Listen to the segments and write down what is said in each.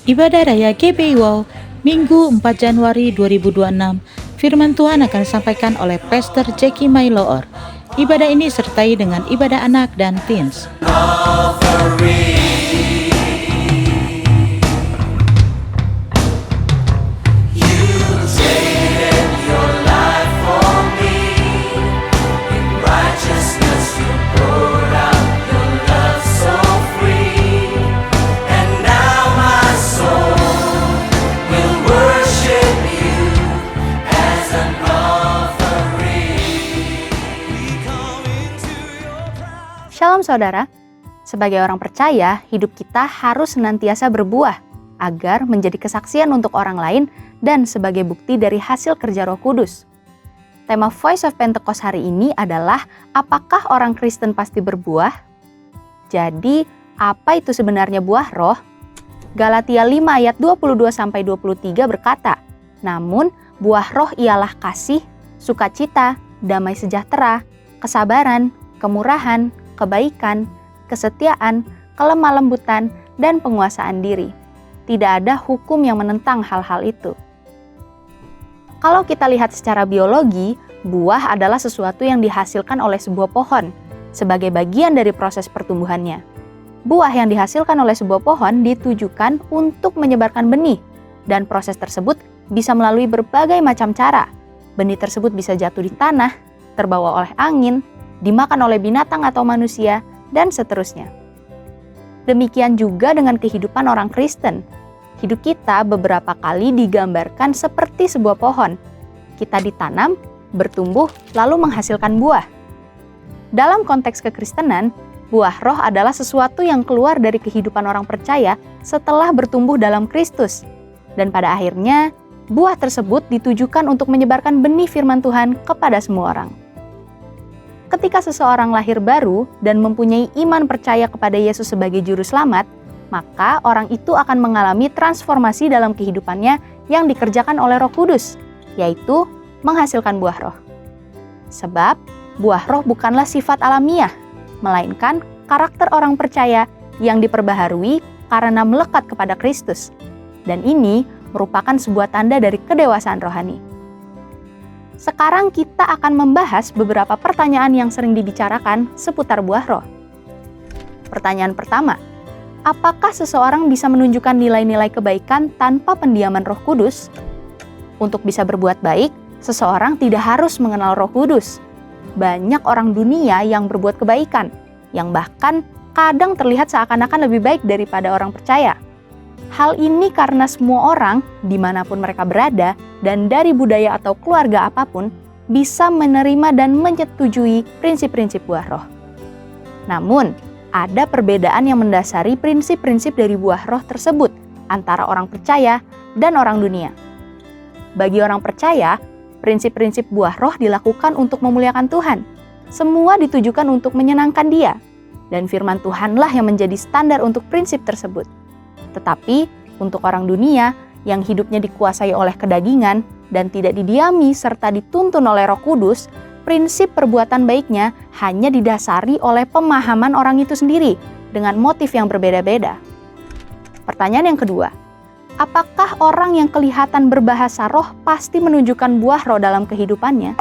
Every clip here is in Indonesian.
Ibadah Raya GBI Wow, Minggu 4 Januari 2026. Firman Tuhan akan disampaikan oleh Pastor Jackie Mailoor. Ibadah ini disertai dengan ibadah anak dan teens. Shalom saudara, sebagai orang percaya, hidup kita harus senantiasa berbuah agar menjadi kesaksian untuk orang lain dan sebagai bukti dari hasil kerja Roh Kudus. Tema Voice of Pentecost hari ini adalah apakah orang Kristen pasti berbuah? Jadi, apa itu sebenarnya buah roh? Galatia 5 ayat 22-23 berkata, "Namun buah roh ialah kasih, sukacita, damai sejahtera, kesabaran, kemurahan, kebaikan, kesetiaan, kelemah lembutan, dan penguasaan diri. Tidak ada hukum yang menentang hal-hal itu." Kalau kita lihat secara biologi, buah adalah sesuatu yang dihasilkan oleh sebuah pohon sebagai bagian dari proses pertumbuhannya. Buah yang dihasilkan oleh sebuah pohon ditujukan untuk menyebarkan benih, dan proses tersebut bisa melalui berbagai macam cara. Benih tersebut bisa jatuh di tanah, terbawa oleh angin, dimakan oleh binatang atau manusia, dan seterusnya. Demikian juga dengan kehidupan orang Kristen. Hidup kita beberapa kali digambarkan seperti sebuah pohon. Kita ditanam, bertumbuh, lalu menghasilkan buah. Dalam konteks kekristenan, buah roh adalah sesuatu yang keluar dari kehidupan orang percaya setelah bertumbuh dalam Kristus. Dan pada akhirnya, buah tersebut ditujukan untuk menyebarkan benih firman Tuhan kepada semua orang. Ketika seseorang lahir baru dan mempunyai iman percaya kepada Yesus sebagai juru selamat, maka orang itu akan mengalami transformasi dalam kehidupannya yang dikerjakan oleh Roh Kudus, yaitu menghasilkan buah roh. Sebab, buah roh bukanlah sifat alamiah, melainkan karakter orang percaya yang diperbaharui karena melekat kepada Kristus. Dan ini merupakan sebuah tanda dari kedewasaan rohani. Sekarang kita akan membahas beberapa pertanyaan yang sering dibicarakan seputar buah roh. Pertanyaan pertama, apakah seseorang bisa menunjukkan nilai-nilai kebaikan tanpa pendiaman Roh Kudus? Untuk bisa berbuat baik, seseorang tidak harus mengenal Roh Kudus. Banyak orang dunia yang berbuat kebaikan, yang bahkan kadang terlihat seakan-akan lebih baik daripada orang percaya. Hal ini karena semua orang, dimanapun mereka berada, dan dari budaya atau keluarga apapun, bisa menerima dan menyetujui prinsip-prinsip buah roh. Namun, ada perbedaan yang mendasari prinsip-prinsip dari buah roh tersebut antara orang percaya dan orang dunia. Bagi orang percaya, prinsip-prinsip buah roh dilakukan untuk memuliakan Tuhan. Semua ditujukan untuk menyenangkan Dia, dan firman Tuhanlah yang menjadi standar untuk prinsip tersebut. Tetapi, untuk orang dunia yang hidupnya dikuasai oleh kedagingan dan tidak didiami serta dituntun oleh Roh Kudus, prinsip perbuatan baiknya hanya didasari oleh pemahaman orang itu sendiri dengan motif yang berbeda-beda. Pertanyaan yang kedua, apakah orang yang kelihatan berbahasa roh pasti menunjukkan buah roh dalam kehidupannya?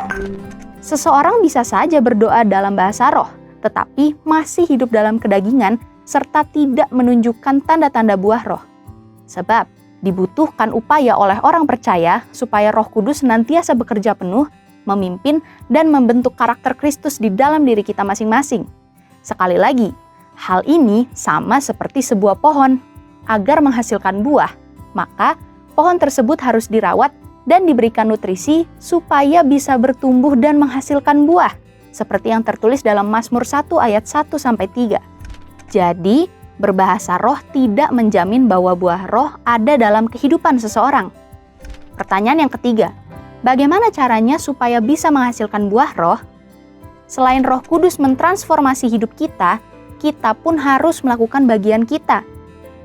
Seseorang bisa saja berdoa dalam bahasa roh, tetapi masih hidup dalam kedagingan serta tidak menunjukkan tanda-tanda buah roh. Sebab, dibutuhkan upaya oleh orang percaya supaya Roh Kudus senantiasa bekerja penuh, memimpin, dan membentuk karakter Kristus di dalam diri kita masing-masing. Sekali lagi, hal ini sama seperti sebuah pohon. Agar menghasilkan buah, maka pohon tersebut harus dirawat dan diberikan nutrisi supaya bisa bertumbuh dan menghasilkan buah, seperti yang tertulis dalam Mazmur 1 ayat 1-3. Jadi, berbahasa roh tidak menjamin bahwa buah roh ada dalam kehidupan seseorang. Pertanyaan yang ketiga, bagaimana caranya supaya bisa menghasilkan buah roh? Selain Roh Kudus mentransformasi hidup kita, kita pun harus melakukan bagian kita.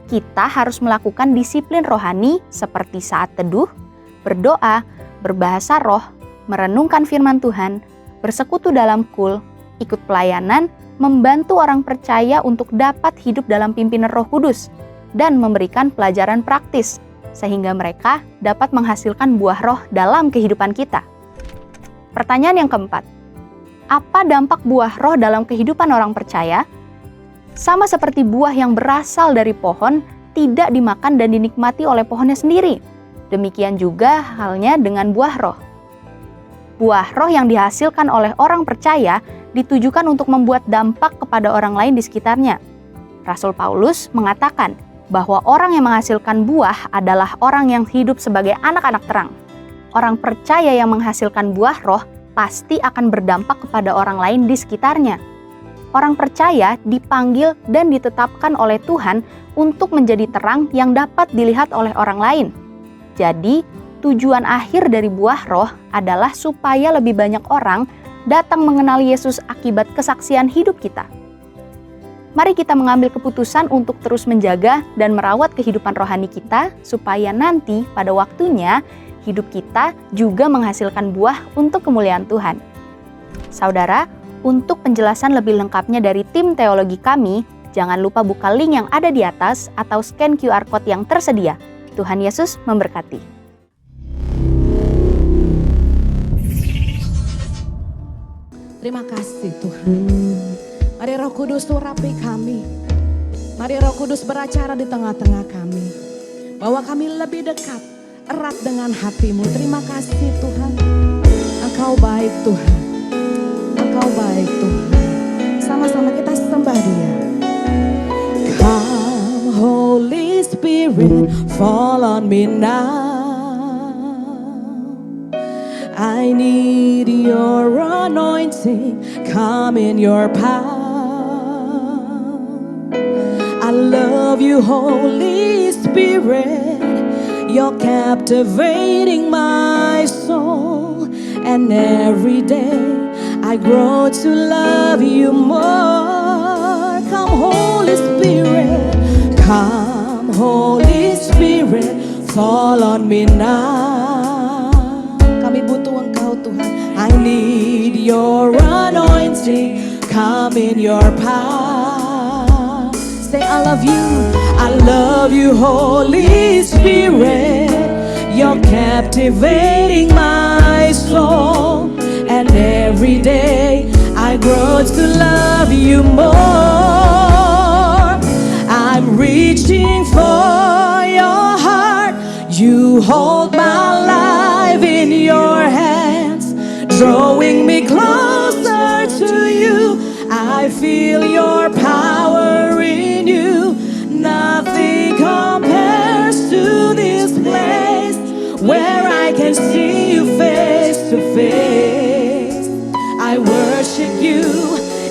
Kita harus melakukan disiplin rohani seperti saat teduh, berdoa, berbahasa roh, merenungkan firman Tuhan, bersekutu dalam kul, ikut pelayanan, membantu orang percaya untuk dapat hidup dalam pimpinan Roh Kudus, dan memberikan pelajaran praktis, sehingga mereka dapat menghasilkan buah roh dalam kehidupan kita. Pertanyaan yang keempat, apa dampak buah roh dalam kehidupan orang percaya? Sama seperti buah yang berasal dari pohon, tidak dimakan dan dinikmati oleh pohonnya sendiri. Demikian juga halnya dengan buah roh. Buah roh yang dihasilkan oleh orang percaya ditujukan untuk membuat dampak kepada orang lain di sekitarnya. Rasul Paulus mengatakan bahwa orang yang menghasilkan buah adalah orang yang hidup sebagai anak-anak terang. Orang percaya yang menghasilkan buah roh pasti akan berdampak kepada orang lain di sekitarnya. Orang percaya dipanggil dan ditetapkan oleh Tuhan untuk menjadi terang yang dapat dilihat oleh orang lain. Jadi, tujuan akhir dari buah roh adalah supaya lebih banyak orang datang mengenal Yesus akibat kesaksian hidup kita. Mari kita mengambil keputusan untuk terus menjaga dan merawat kehidupan rohani kita, supaya nanti pada waktunya hidup kita juga menghasilkan buah untuk kemuliaan Tuhan. Saudara, untuk penjelasan lebih lengkapnya dari tim teologi kami, jangan lupa buka link yang ada di atas atau scan QR Code yang tersedia. Tuhan Yesus memberkati. Terima kasih Tuhan. Mari Roh Kudus urapi kami. Mari Roh Kudus beracara di tengah-tengah kami. Bahwa kami lebih dekat, erat dengan hati-Mu. Terima kasih Tuhan. Engkau baik Tuhan. Engkau baik Tuhan. Sama-sama kita sembah Dia. Come Holy Spirit, fall on me now. I need your anointing, come in your power. I love you, Holy Spirit, you're captivating my soul. And every day I grow to love you more. Come Holy Spirit, come Holy Spirit, fall on me now. Kami butuh Engkau Tuhan. I need your anointing, come in your power. Say I love you Holy Spirit, you're captivating my soul. And every day I grow to love you more. I'm reaching for your heart, you hold my life in your hands, drawing me closer to you. I feel your power in you. Nothing compares to this place where I can see you face to face. I worship you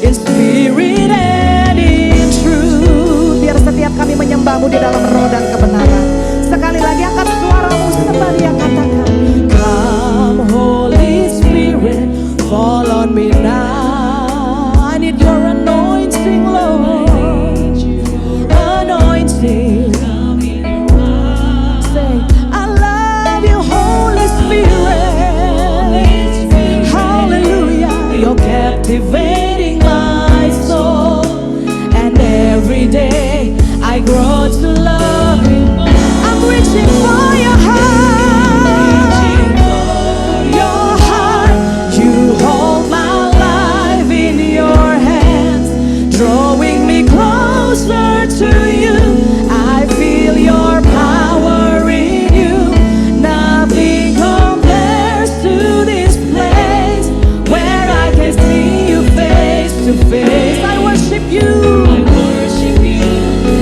in spirit and in truth. Biar setiap kami menyembah-Mu di dalam roh dan kebenaran. Sekali lagi angkat suaramu, sembah Dia, katakan, come Holy Spirit, fall on me now. I need your anointing, Lord. Anointing. Say, I love you, Holy Spirit. Hallelujah. You're captivating my soul. And every day I grow to love you. I'm reaching for your heart. Your heart. You hold my life in your hands, drawing me closer to you. I feel your power in you. Nothing compares to this place where I can see you face to face. I worship you.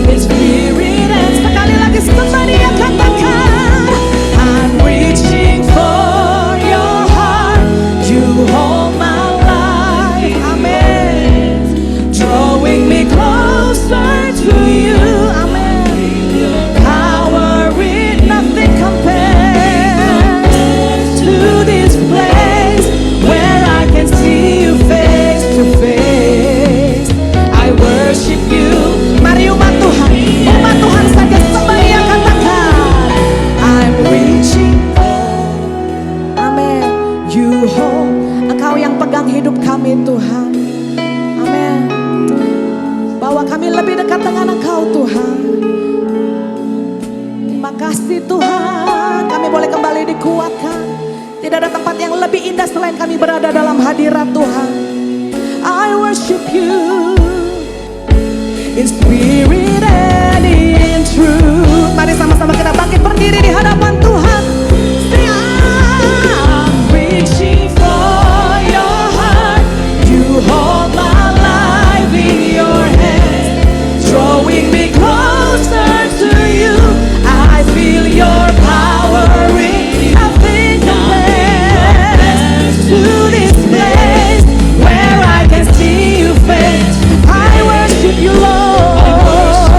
In spirit and sekali lagi somebody yang katakan, I'm reaching for your heart. You hold my life. Amen. Drawing me closer to you. Amen. Power in nothing compares to this place where I can see you face to face. I worship you. Mari umat Tuhan saja sembah Dia, katakan, I'm reaching for. Amen. You hold. Engkau yang pegang hidup kami Tuhan. Amen. Bawa kami lebih dekat dengan Engkau Tuhan. kasih Tuhan, kami boleh kembali dikuatkan. Tidak ada tempat yang lebih indah selain kami berada dalam hadirat Tuhan. I worship you in spirit and in truth. Mari sama-sama kita bangkit berdiri di hadapan Tuhan. Sing, I'm reaching for your heart. You hold my life in your hands, drawing me closer to you. I feel your power in nothing compares to this place where I can see you face. I worship you, Lord.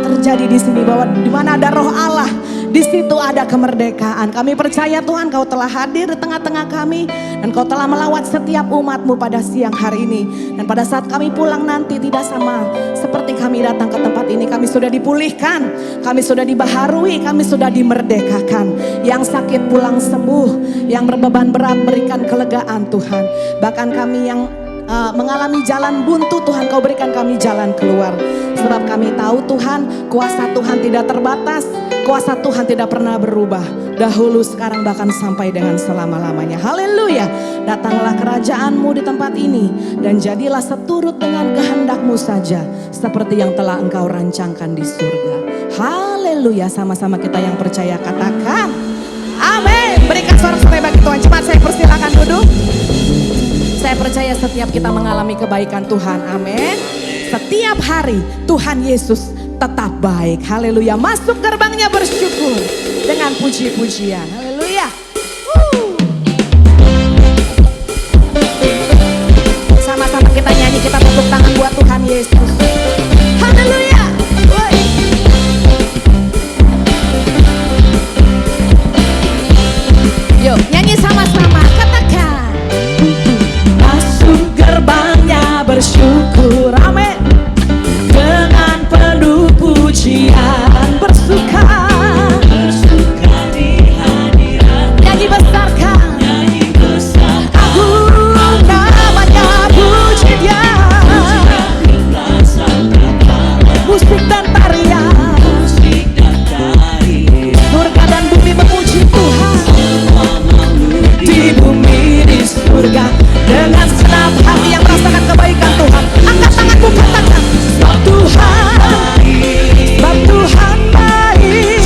terjadi di sini, bahwa di mana ada Roh Allah, di situ ada kemerdekaan. Kami percaya Tuhan, Kau telah hadir di tengah-tengah kami, dan Kau telah melawat setiap umat-Mu pada siang hari ini. Dan pada saat kami pulang nanti tidak sama seperti kami datang ke tempat ini. Kami sudah dipulihkan, kami sudah dibaharui, kami sudah dimerdekakan. Yang sakit pulang sembuh, yang berbeban berat berikan kelegaan Tuhan. Bahkan kami yang mengalami jalan buntu, Tuhan Kau berikan kami jalan keluar. Sebab kami tahu Tuhan, kuasa Tuhan tidak terbatas, kuasa Tuhan tidak pernah berubah. Dahulu, sekarang, bahkan sampai dengan selama-lamanya. Haleluya. Datanglah kerajaan-Mu di tempat ini, dan jadilah seturut dengan kehendak-Mu saja, seperti yang telah Engkau rancangkan di surga. Haleluya. Sama-sama kita yang percaya katakan amin. Berikan suara supaya bagi Tuhan. Cepat saya persilakan duduk. Saya percaya setiap kita mengalami kebaikan Tuhan. Amin. Setiap hari Tuhan Yesus tetap baik. Haleluya. Masuk gerbangnya bersyukur dengan puji-pujian. Haleluya. Sama-sama kita nyanyi, kita tepuk tangan buat Tuhan Yesus. Haleluya. Yuk nyanyi sama-sama, katakan. Masuk gerbangnya bersyukur, amin. Dengan penuh pujian bersuka di hadirat. Nyanyi besarkan, agung namanya, puji Dia. Musik dan tarian, surga dan bumi memuji Tuhan. Di bumi, di surga, dengan senang hati yang merasakan kebaikan Tuhan. Angkat tanganmu, katakan sebab Tuhan, sebab Tuhan baik,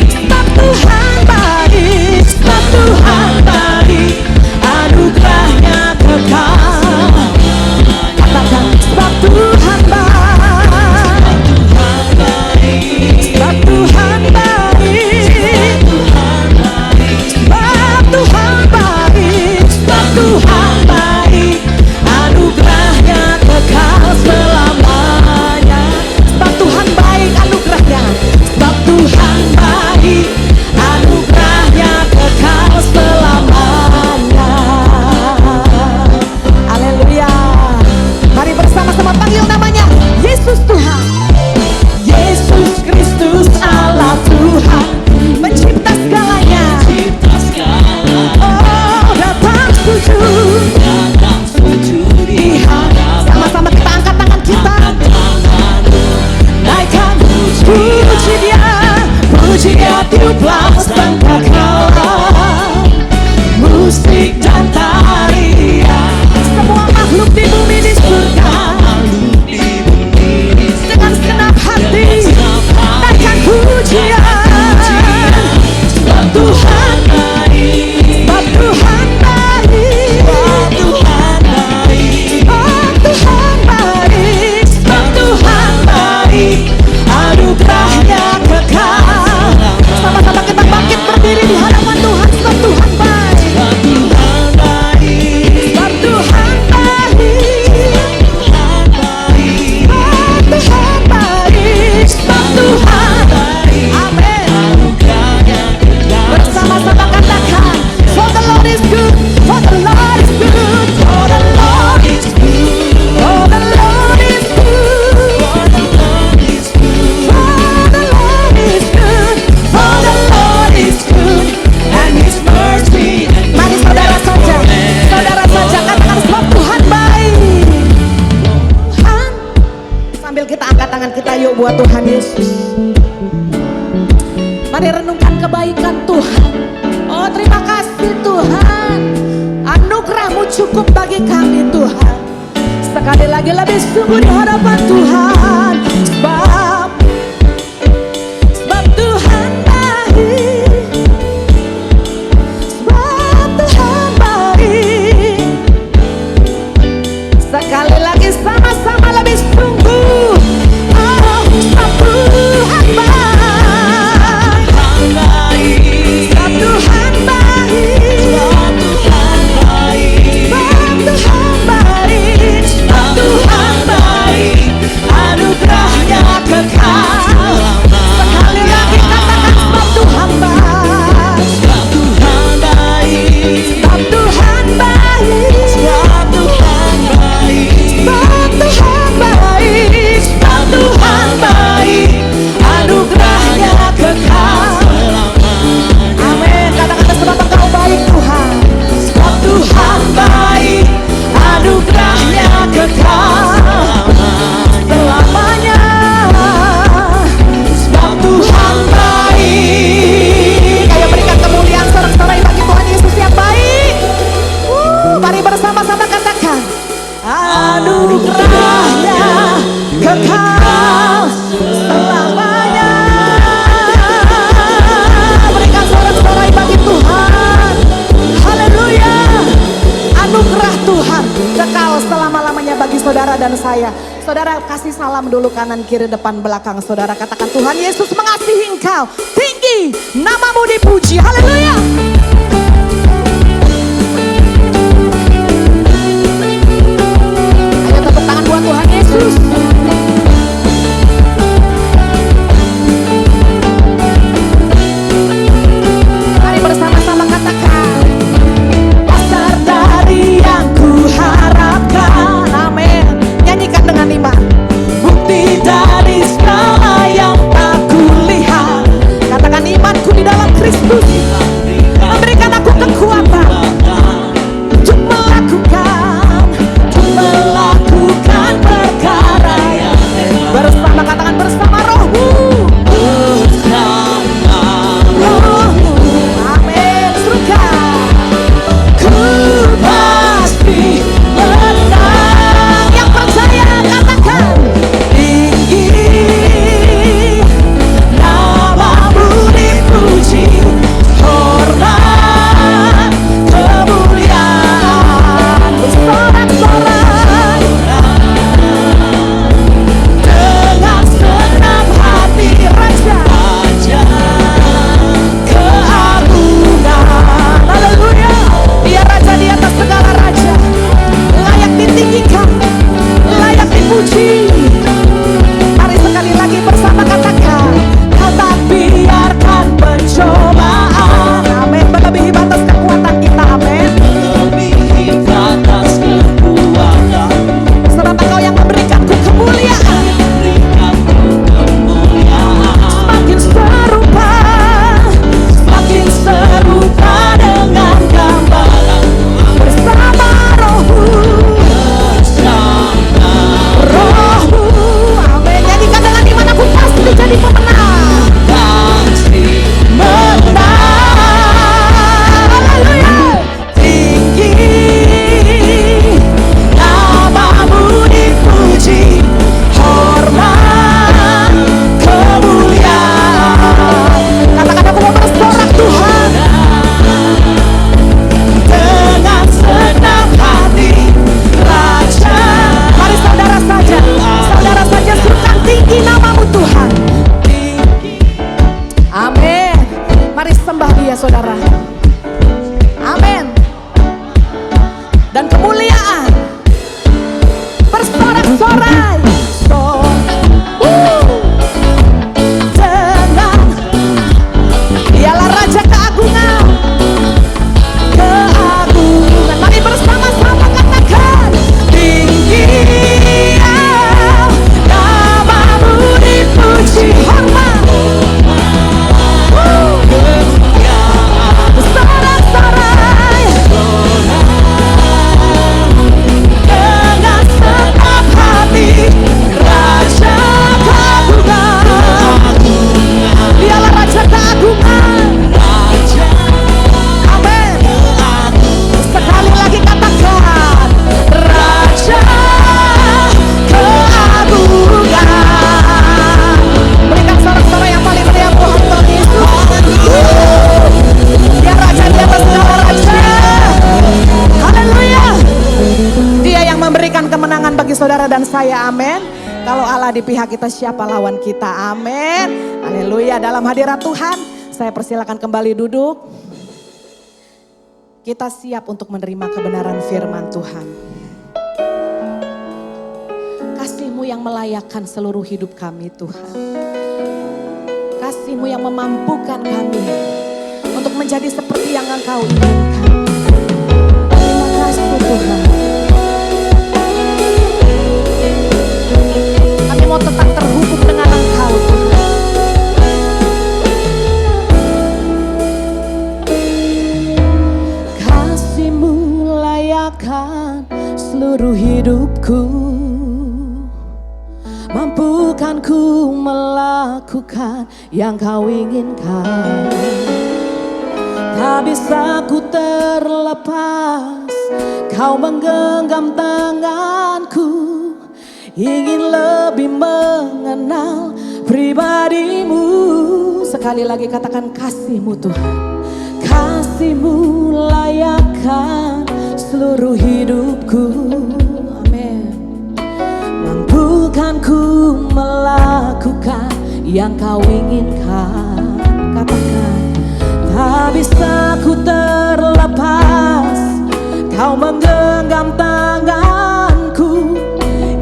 sebab Tuhan baik, sebab Tuhan baik, anugerahnya kekal. Katakan sebab Tuhan baik, sebab Tuhan baik, sebab Tuhan baik, sebab Tuhan baik, anugerahnya kekal selamanya. Sebab Tuhan baik, anugerahnya, sebab Tuhan baik, anugerahnya kekal selamanya. Haleluya. Mari bersama-sama panggil namanya Yesus Tuhan. Yesus Kristus Allah Tuhan, pencipta segalanya. Oh, datang sujud. Sama-sama kita angkat tangan kita, naikkan puji Dia, tiuplah sangkakala, musik dan tarian. Semua makhluk di bumi, di surga, dengan segenap hati naikkan pujian. Sebab Tuhan baik, sebab Tuhan baik, sebab Tuhan baik, sebab Tuhan baik, sebab Tuhan baik, anugerahnya kekal. Sama-sama kita bangkit berdiri di hadapan Tuhan. Sebab Tuhan baik, sebab Tuhan baik, sebab Tuhan baik, sebab Tuhan baik, sebab Tuhan baik. Amin. Bersama-sama katakan, for the Lord is good, for the Lord is good, for the Lord is good, for the Lord is good, for the Lord is good, for the Lord is good, for the Lord is good, and His mercy. Mari saudara saja katakan sebab Tuhan baik. Tuhan, sambil kita angkat tangan kita yuk buat Tuhan Yesus. Mari renungkan kebaikan Tuhan. Oh, terima kasih Tuhan, anugerah-Mu cukup bagi kami Tuhan. Sekali lagi lebih sungguh di hadapan Tuhan. Sebab Tuhan baik, sebab Tuhan baik. Sekali lagi sama-sama lebih sungguh. Oh, sebab Tuhan baik, sebab Tuhan baik, sebab Tuhan baik, sebab Tuhan baik, sebab Tuhan baik, anugerah anugerahnya kekal selamanya. Berikan sorak-sorai bagi Tuhan. Haleluya. Anugerah Tuhan kekal selama-lamanya bagi saudara dan saya. Saudara kasih salam dulu kanan kiri depan belakang saudara. Katakan Tuhan Yesus mengasihi engkau. Tinggi namamu dipuji. Haleluya. Ayo tepuk tangan buat Tuhan Yesus. Mari bersama-sama katakan. Dasar dari yang kuharapkan. Amin. Nyanyikan dengan iman. Bukti dari segala yang tak kulihat. Katakan imanku di dalam Kristus memberikan aku kekuatan untuk melakukan perkara yang bersama. Katakan bersama rohmu. Rohmu. Amin. Serukan. Ku pasti menang. Yang percaya katakan. Tinggi namamu dipuji. Hormat kemuliaan bersorak-sorai dengan senang hati. Raja keagungan. Haleluya. Dia raja di atas segala raja, layak ditinggikan, layak dipuji. Mari sekali lagi bersama katakan. Kau tak biarkan pencobaan. Amin. Melebihi batas kekuatan kita. Amin. Sebab Engkau yang memberikanku kemuliaan. Semakin serupa dengan gambaran bersama rohmu. Rohmu. Amin. Nyanyikan dengan iman. Aku pasti jadi pemenang. Haleluya. Tinggi namamu dipuji. Hormat kemuliaan. Katakan aku mau bersorak Tuhan dengan senang hati. Raja. Mari saudara saja suruhkan tinggi namamu Tuhan. Amin. Mari sembah dia saudara. Amin. Dan kemuliaan bersorak-sorai. Dengan dialah Raja keagungan. Keagungan. Mari bersama-sama katakan. Tinggi namamu dipuji. Hormat. Bersorak-sorai dengan senang hati. Raja keagungan. Dialah Raja keagungan. Amin. Sekali lagi katakan. Raja keagungan. Berikan sorak-sorai yang paling meriah buat Tuhan Yesus. Dia Raja di atas segala raja. Haleluya. Dia yang memberikan kemenangan bagi saudara dan saya. Amin. Kalau Allah di pihak kita, siapa lawan kita? Amin. Haleluya. Dalam hadirat Tuhan, saya persilakan kembali duduk. Kita siap untuk menerima kebenaran firman Tuhan. Kasih-Mu yang melayakkan seluruh hidup kami Tuhan. Kasih-Mu yang memampukan kami untuk menjadi seperti yang Engkau inginkan. Terima kasih Tuhan. Kami mau tetap terhubung dengan Engkau Tuhan. Kasih-Mu layakkan seluruh hidupku. Mampukan ku melakukan yang Kau inginkan. Tak bisa ku terlepas Kau menggenggam tanganku, ingin lebih mengenal pribadimu. Sekali lagi katakan kasih-Mu Tuhan. Kasih-Mu layakkan seluruh hidupku. Amin. Mampukan ku melakukan yang Kau inginkan. Katakan, tak bisa ku terlepas. Kau menggenggam tanganku,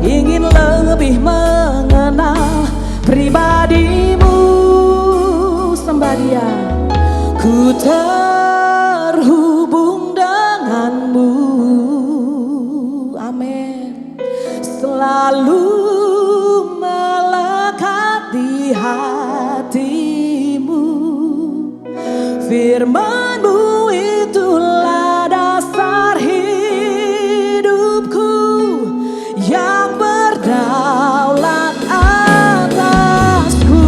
ingin lebih mengenal pribadimu. Sembah Dia. Ku terhubung denganmu. Amin. Selalu melekat di hatimu. Firman-Mu itulah dasar hidupku yang berdaulat atasku.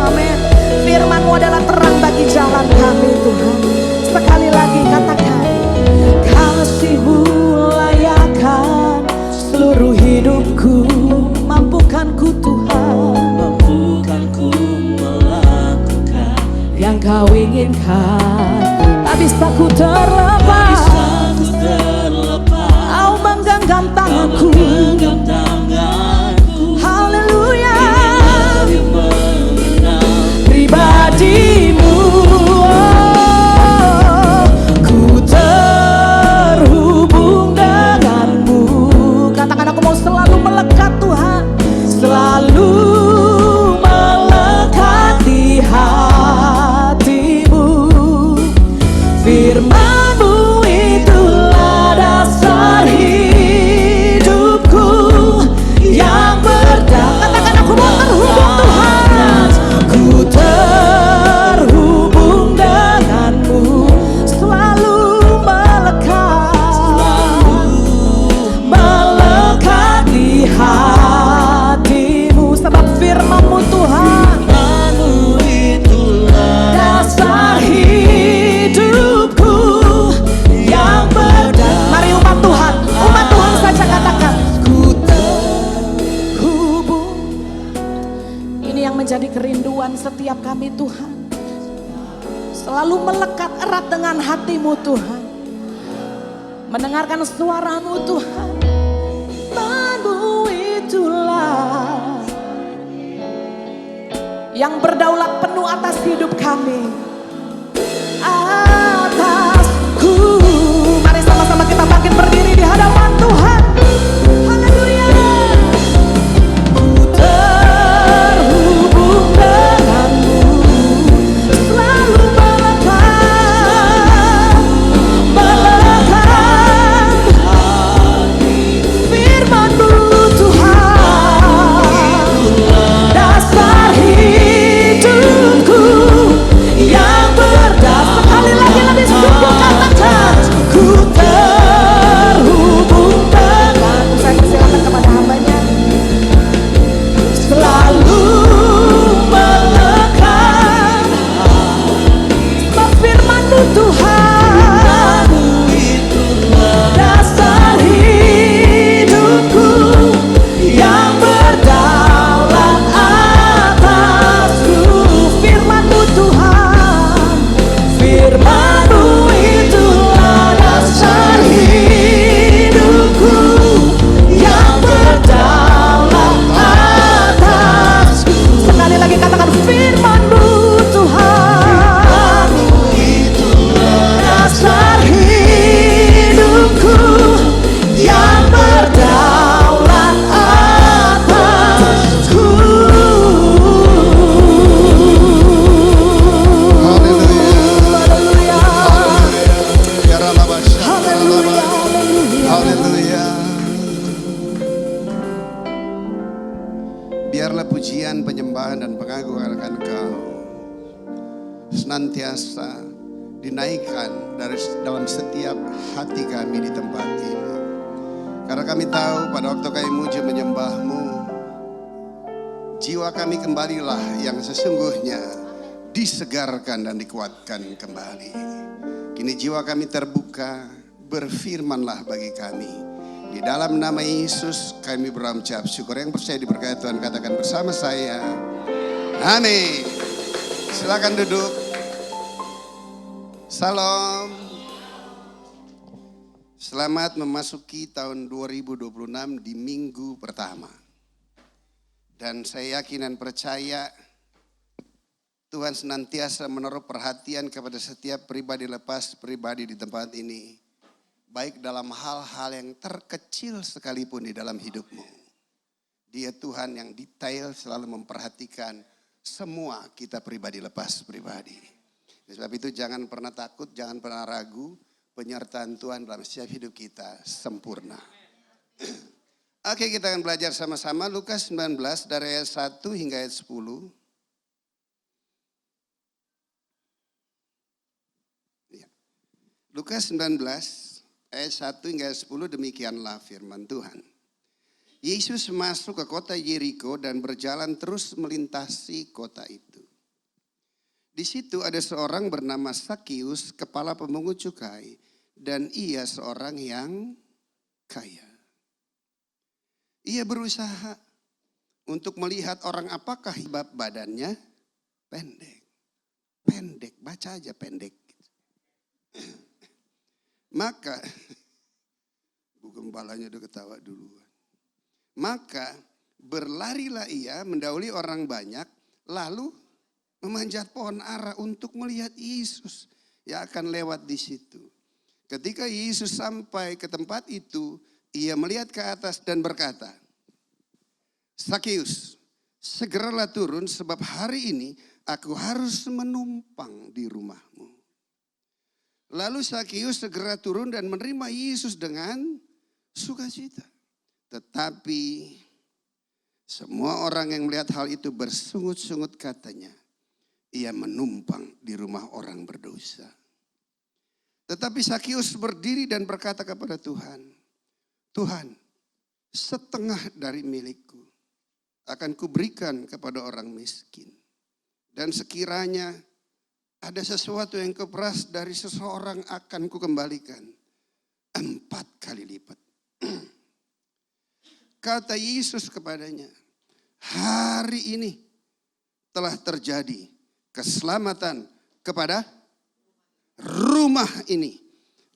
Amin. Firman-Mu adalah terang bagi jalan kami Tuhan. Sekali lagi katakan, kasih-Mu layakkan seluruh hidupku. Mampukan ku Tuhan, mampukan ku melakukan yang Kau inginkan. Tak bisa ku terlepas. Kau menggenggam tanganku. Haleluya. Pribadimu, ku terhubung denganmu. Katakan, aku mau selalu melekat Tuhan. Selalu melekat di hatimu. Firman-Mu itulah dasar hidupku yang berdaulat. Katakan, aku mau terhubung Tuhan. Ku terhubung denganmu. Selalu melekat di hatimu. Sebab firman-Mu Tuhan, dasar hidupku yang berdaulat. Mari umat Tuhan saja katakan, ku terhubung. Ini yang menjadi kerinduan setiap kami Tuhan. Selalu melekat erat dengan hati-Mu Tuhan. Mendengarkan suara-Mu Tuhan. Firman-Mu itulah yang berdaulat penuh atas hidup kami. Atasku. Mari sama-sama kita bangkit berdiri di hadapan Tuhan. Haleluya. Ku terhubung denganmu. Selalu melekat. Firman-Mu Tuhan, dasar hidupku yang berdaulat. Sekali lagi lebih sungguh katakan, ku terhubung denganmu. Saya persilakan kepada hambanya. Selalu melekat. Firman-Mu Tuhan, dasar hidupku yang berdaulat atasku. Firman-Mu Tuhan, firman-Mu itulah dasar hidupku yang berdaulat atasku. Sekali lagi katakan, firman-Mu Tuhan, dasar hidupku yang berdaulat atasku. Haleluya. Haleluya. Haleluya. Biarlah pujian, penyembahan dan pengagungan Engkau senantiasa dinaikkan dalam setiap hati kami di tempat ini. Karena kami tahu pada waktu kami muji menyembah-Mu, jiwa kami kembalilah yang sesungguhnya disegarkan dan dikuatkan kembali. Kini jiwa kami terbuka, berfirmanlah bagi kami. Di dalam nama Yesus kami berucap syukur. Yang percaya diberkati Tuhan katakan bersama saya. Amin. Silakan duduk. Salam. Selamat memasuki tahun 2026 di minggu pertama. Dan saya yakin dan percaya Tuhan senantiasa menaruh perhatian kepada setiap pribadi lepas pribadi di tempat ini. Baik dalam hal-hal yang terkecil sekalipun di dalam hidupmu. Dia Tuhan yang detail selalu memperhatikan semua kita pribadi lepas pribadi. Sebab itu jangan pernah takut, jangan pernah ragu. Penyertaan Tuhan dalam setiap hidup kita sempurna. Oke, kita akan belajar sama-sama Lukas 19 dari ayat 1 hingga ayat 10. Lukas 19 ayat 1 hingga 10 demikianlah firman Tuhan. Yesus masuk ke kota Yeriko dan berjalan terus melintasi kota itu. Di situ ada seorang bernama Sakius, kepala pemungut cukai, dan ia seorang yang kaya. Ia berusaha untuk melihat orang apakah sebab badannya pendek. Pendek, baca aja pendek. Maka, Bu Gembalanya udah ketawa duluan. Maka berlarilah ia mendahului orang banyak, lalu memanjat pohon ara untuk melihat Yesus yang akan lewat di situ. Ketika Yesus sampai ke tempat itu, ia melihat ke atas dan berkata, Sakius, segeralah turun sebab hari ini aku harus menumpang di rumahmu. Lalu Sakius segera turun dan menerima Yesus dengan sukacita. Tetapi semua orang yang melihat hal itu bersungut-sungut katanya, ia menumpang di rumah orang berdosa. Tetapi Sakius berdiri dan berkata kepada Tuhan, Tuhan, setengah dari milikku akan kuberikan kepada orang miskin. Dan sekiranya ada sesuatu yang kuperas dari seseorang akan kukembalikan 4 kali lipat. Kata Yesus kepadanya, hari ini telah terjadi keselamatan kepada rumah ini.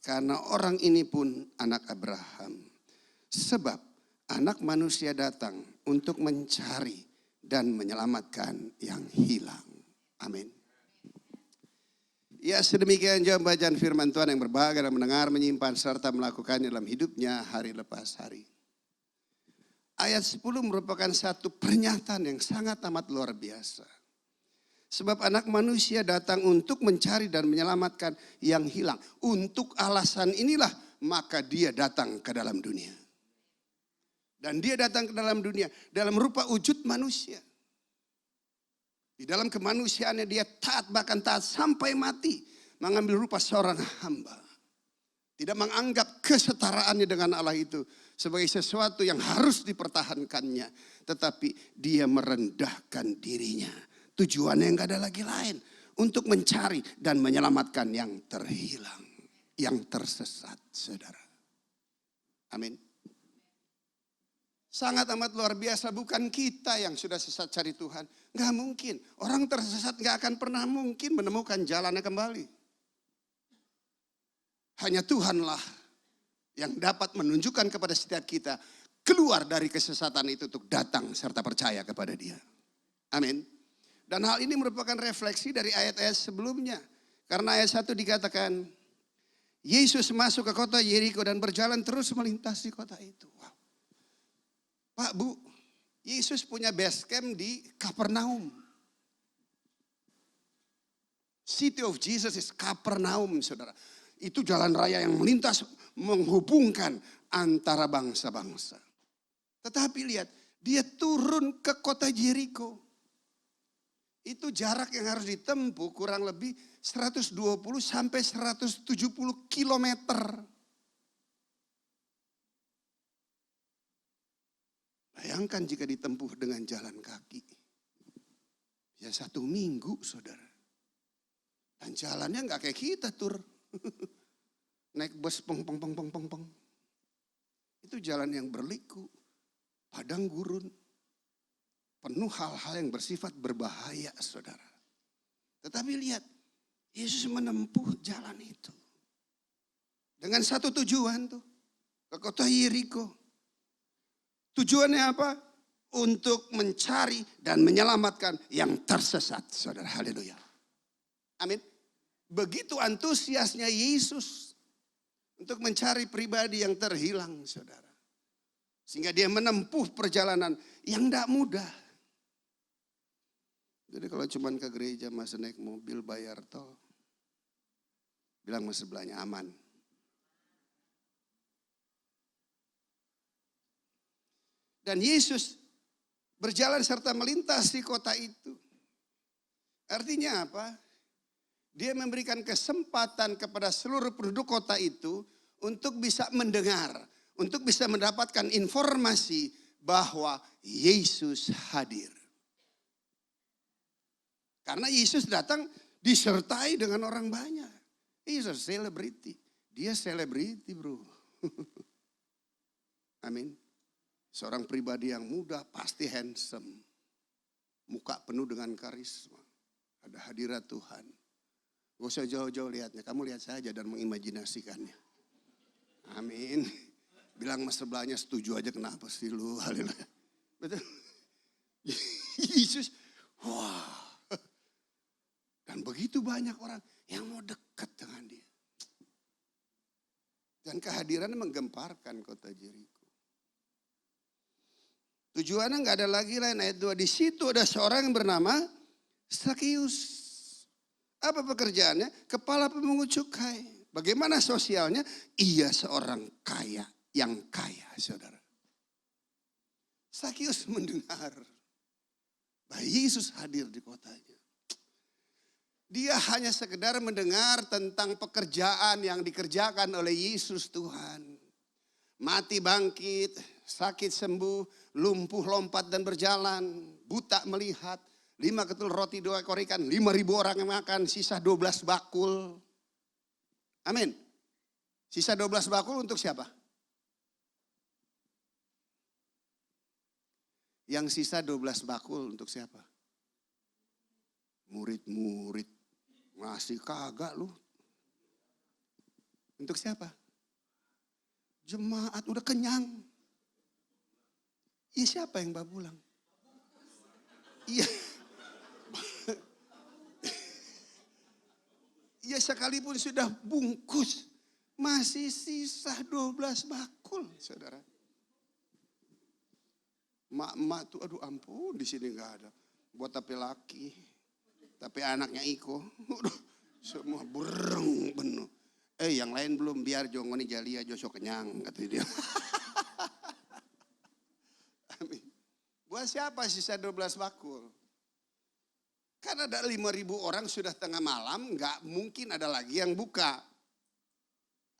Karena orang ini pun anak Abraham. Sebab anak manusia datang untuk mencari dan menyelamatkan yang hilang. Amin. Ya, sedemikian jauh bacaan firman Tuhan yang berbahagia dan mendengar, menyimpan, serta melakukannya dalam hidupnya hari lepas hari. Ayat 10 merupakan satu pernyataan yang sangat amat luar biasa. Sebab anak manusia datang untuk mencari dan menyelamatkan yang hilang. Untuk alasan inilah maka dia datang ke dalam dunia. Dan dia datang ke dalam dunia dalam rupa wujud manusia. Di dalam kemanusiaannya dia taat, bahkan taat sampai mati. Mengambil rupa seorang hamba. Tidak menganggap kesetaraannya dengan Allah itu sebagai sesuatu yang harus dipertahankannya. Tetapi dia merendahkan dirinya. Tujuannya yang gak ada lagi lain. Untuk mencari dan menyelamatkan yang terhilang. Yang tersesat, saudara. Amin. Sangat amat luar biasa, bukan kita yang sudah sesat cari Tuhan. Gak mungkin, orang tersesat gak akan pernah mungkin menemukan jalannya kembali. Hanya Tuhanlah yang dapat menunjukkan kepada setiap kita keluar dari kesesatan itu untuk datang serta percaya kepada Dia. Amin. Dan hal ini merupakan refleksi dari ayat-ayat sebelumnya. Karena ayat 1 dikatakan, Yesus masuk ke kota Yeriko dan berjalan terus melintasi kota itu. Wow. Pak, Bu, Yesus punya base camp di Kapernaum. City of Jesus is Kapernaum, saudara. Itu jalan raya yang melintas, menghubungkan antara bangsa-bangsa. Tetapi lihat, dia turun ke kota Yeriko. Itu jarak yang harus ditempuh kurang lebih 120 sampai 170 kilometer. Bayangkan jika ditempuh dengan jalan kaki. Ya 1 minggu, saudara. Dan jalannya nggak kayak kita tur. naik bus peng peng peng peng peng peng. Itu jalan yang berliku, padang gurun, penuh hal-hal yang bersifat berbahaya, saudara. Tetapi lihat, Yesus menempuh jalan itu. Dengan satu tujuan tuh, ke kota Yeriko. Tujuannya apa? Untuk mencari dan menyelamatkan yang tersesat, saudara. Haleluya. Amin. Begitu antusiasnya Yesus untuk mencari pribadi yang terhilang, saudara. Sehingga dia menempuh perjalanan yang tidak mudah. Jadi kalau cuma ke gereja masa naik mobil bayar tol, bilang mas sebelahnya aman. Dan Yesus berjalan serta melintas di kota itu. Artinya apa? Dia memberikan kesempatan kepada seluruh penduduk kota itu untuk bisa mendengar, untuk bisa mendapatkan informasi bahwa Yesus hadir. Karena Yesus datang disertai dengan orang banyak. Yesus selebriti. Dia selebriti, bro. Amin. Seorang pribadi yang muda pasti handsome. Muka penuh dengan karisma. Ada hadirat Tuhan. Gak usah jauh-jauh lihatnya. Kamu lihat saja dan mengimajinasikannya. Amin. Bilang mas sebelahnya setuju aja, kenapa sih lu? Haleluya. Betul. Yesus. Wah. Dan begitu banyak orang yang mau dekat dengan dia. Dan kehadirannya menggemparkan kota Yeriko. Tujuannya nggak ada lagi lain, ayat 2. Di situ ada seorang yang bernama Zakius. Apa pekerjaannya? Kepala pemungut cukai. Bagaimana sosialnya? Ia seorang kaya, yang kaya, saudara. Zakius mendengar bahwa Yesus hadir di kotanya. Dia hanya sekedar mendengar tentang pekerjaan yang dikerjakan oleh Yesus Tuhan. Mati bangkit, sakit sembuh, lumpuh lompat dan berjalan, buta melihat, 5 ketul roti 2 ekor ikan, 5.000 orang yang makan, sisa 12 bakul. Amin. Sisa 12 bakul untuk siapa? Yang sisa 12 bakul untuk siapa? Murid-murid. Masih kagak lu. Untuk siapa? Jemaat udah kenyang. Iya siapa yang bawa pulang? Iya. Iya sekalipun sudah bungkus. Masih sisa 12 bakul, saudara. Mak-mak tuh aduh ampun di sini nggak ada. Buat tapi laki. Tapi anaknya Iko. Semua bereng penuh. Yang lain belum, biar jongoni jalia Joso kenyang, kata dia. Amin. Buat siapa sisa 12 bakul? Kan ada 5.000 orang sudah tengah malam, gak mungkin ada lagi yang buka.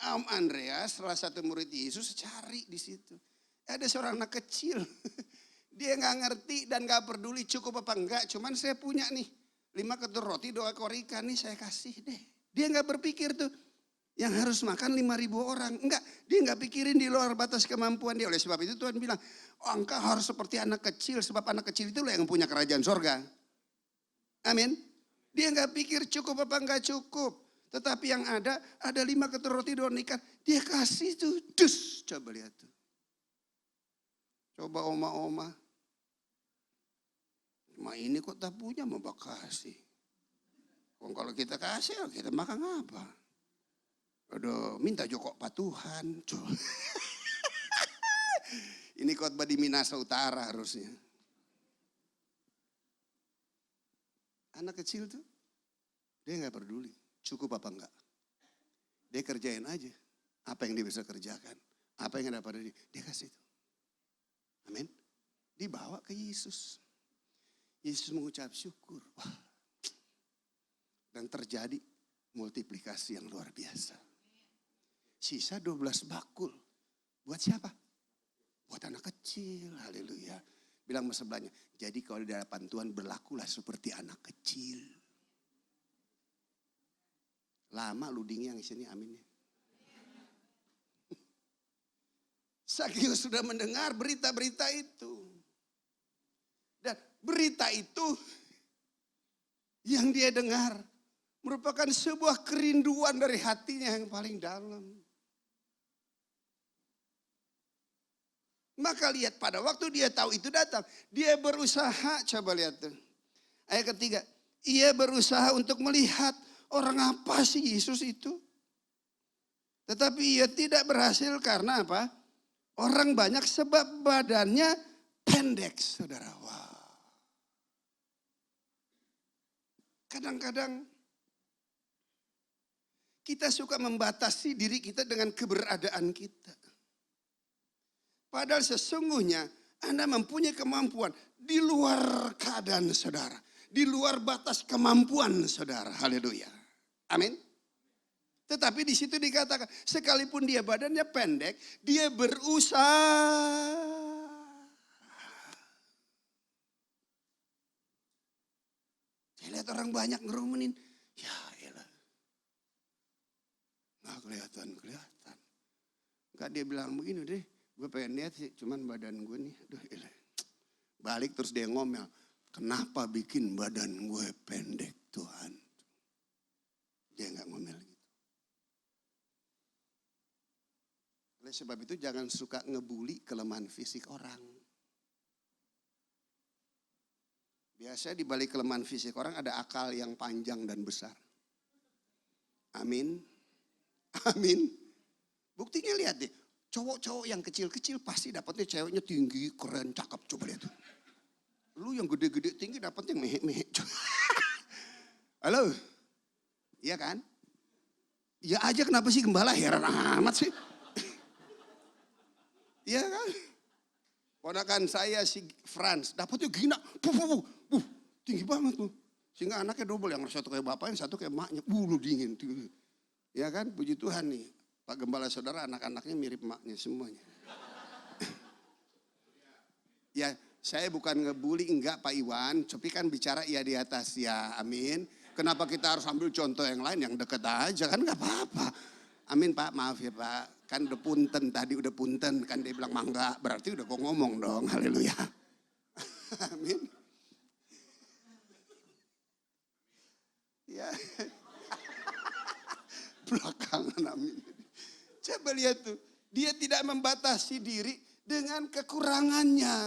Om Andreas, salah satu murid Yesus, cari di situ. Ada seorang anak kecil. Dia gak ngerti dan gak peduli cukup apa enggak. Cuman saya punya nih, 5 ketul roti 2 ekor ikan nih saya kasih deh. Dia gak berpikir tuh. Yang harus makan 5.000 orang. Enggak, dia enggak pikirin di luar batas kemampuan dia. Oleh sebab itu Tuhan bilang, oh, engkau harus seperti anak kecil. Sebab anak kecil itu yang punya kerajaan sorga. Amin. Dia enggak pikir cukup apa enggak cukup. Tetapi yang ada 5 ketul roti 2 ikan. Dia kasih tuh, dus. Coba lihat tuh. Coba oma-oma. Ma ini kok tak punya mau kasih. Kalau kita kasih, kita makan apa? Aduh, minta jokok patuhan. Ini khotbah di Minasa Utara harusnya. Anak kecil tuh, dia gak peduli. Cukup apa enggak. Dia kerjain aja. Apa yang dia bisa kerjakan. Apa yang dapat dari dia kasih itu. Amin. Dibawa ke Yesus. Yesus mengucap syukur. Wah. Dan terjadi multiplikasi yang luar biasa. Sisa 12 bakul. Buat siapa? Buat anak kecil. Haleluya. Bilang sama sebelahnya. Jadi kalau di hadapan Tuhan berlakulah seperti anak kecil. Lama ludingnya yang sini amin ya. Sakius sudah mendengar berita-berita itu. Dan berita itu yang dia dengar merupakan sebuah kerinduan dari hatinya yang paling dalam. Maka lihat pada waktu dia tahu itu datang, dia berusaha, coba lihat tuh. Ayat ketiga, ia berusaha untuk melihat orang apa sih Yesus itu. Tetapi ia tidak berhasil karena apa? Orang banyak sebab badannya pendek, saudara. Wow. Kadang-kadang kita suka membatasi diri kita dengan keberadaan kita. Padahal sesungguhnya Anda mempunyai kemampuan di luar keadaan saudara. Di luar batas kemampuan saudara. Haleluya. Amin. Tetapi di situ dikatakan sekalipun dia badannya pendek, dia berusaha. Saya lihat orang banyak ngerumunin. Ya elah. Nggak kelihatan. Enggak, dia bilang begini deh. Gue pengen lihat sih, cuman badan gue nih. Aduh elah. Balik terus dia ngomel. Kenapa bikin badan gue pendek Tuhan? Dia nggak ngomel gitu. Oleh sebab itu jangan suka ngebully kelemahan fisik orang. Biasanya di balik kelemahan fisik orang ada akal yang panjang dan besar. Amin. Amin. Buktinya lihat deh. Cowok-cowok yang kecil-kecil pasti dapatnya ceweknya tinggi, keren, cakep. Coba lihat tuh. Lu yang gede-gede tinggi dapatnya mehek-mehek. Halo? Iya kan? Ya aja kenapa sih gembala, heran amat sih. Iya kan? Ponakan saya si Frans, dapatnya gina, tinggi banget tuh. Sehingga anaknya double, yang satu kayak bapaknya, satu kayak emaknya. Lu dingin. Ya kan, puji Tuhan nih. Pak Gembala saudara, anak-anaknya mirip emaknya semuanya. Ya, saya bukan ngebully, enggak Pak Iwan. Tapi kan bicara ya di atas ya, amin. Kenapa kita harus ambil contoh yang lain yang deket aja, kan gak apa-apa. Amin Pak, maaf ya Pak. Kan udah punten tadi, udah punten. Kan dia bilang mangga, berarti udah kok ngomong dong, haleluya. Amin. Ya. Belakangan amin. Coba lihat tuh, dia tidak membatasi diri dengan kekurangannya.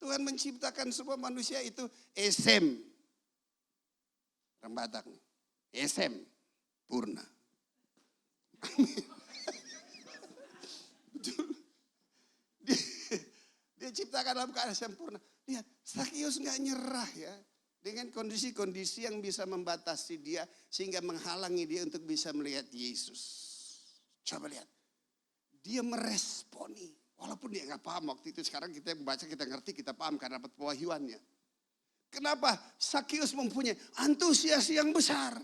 Tuhan menciptakan semua manusia itu esem. Orang Batak nih, esem, purna. Amin. Betul. Dia ciptakan dalam keadaan sempurna. Lihat, Sakius nggak nyerah ya. Dengan kondisi-kondisi yang bisa membatasi dia sehingga menghalangi dia untuk bisa melihat Yesus. Coba lihat. Dia meresponi. Walaupun dia nggak paham waktu itu. Sekarang kita membaca, kita ngerti, kita paham karena dapat pewahyuannya. Kenapa? Sakius mempunyai antusias yang besar.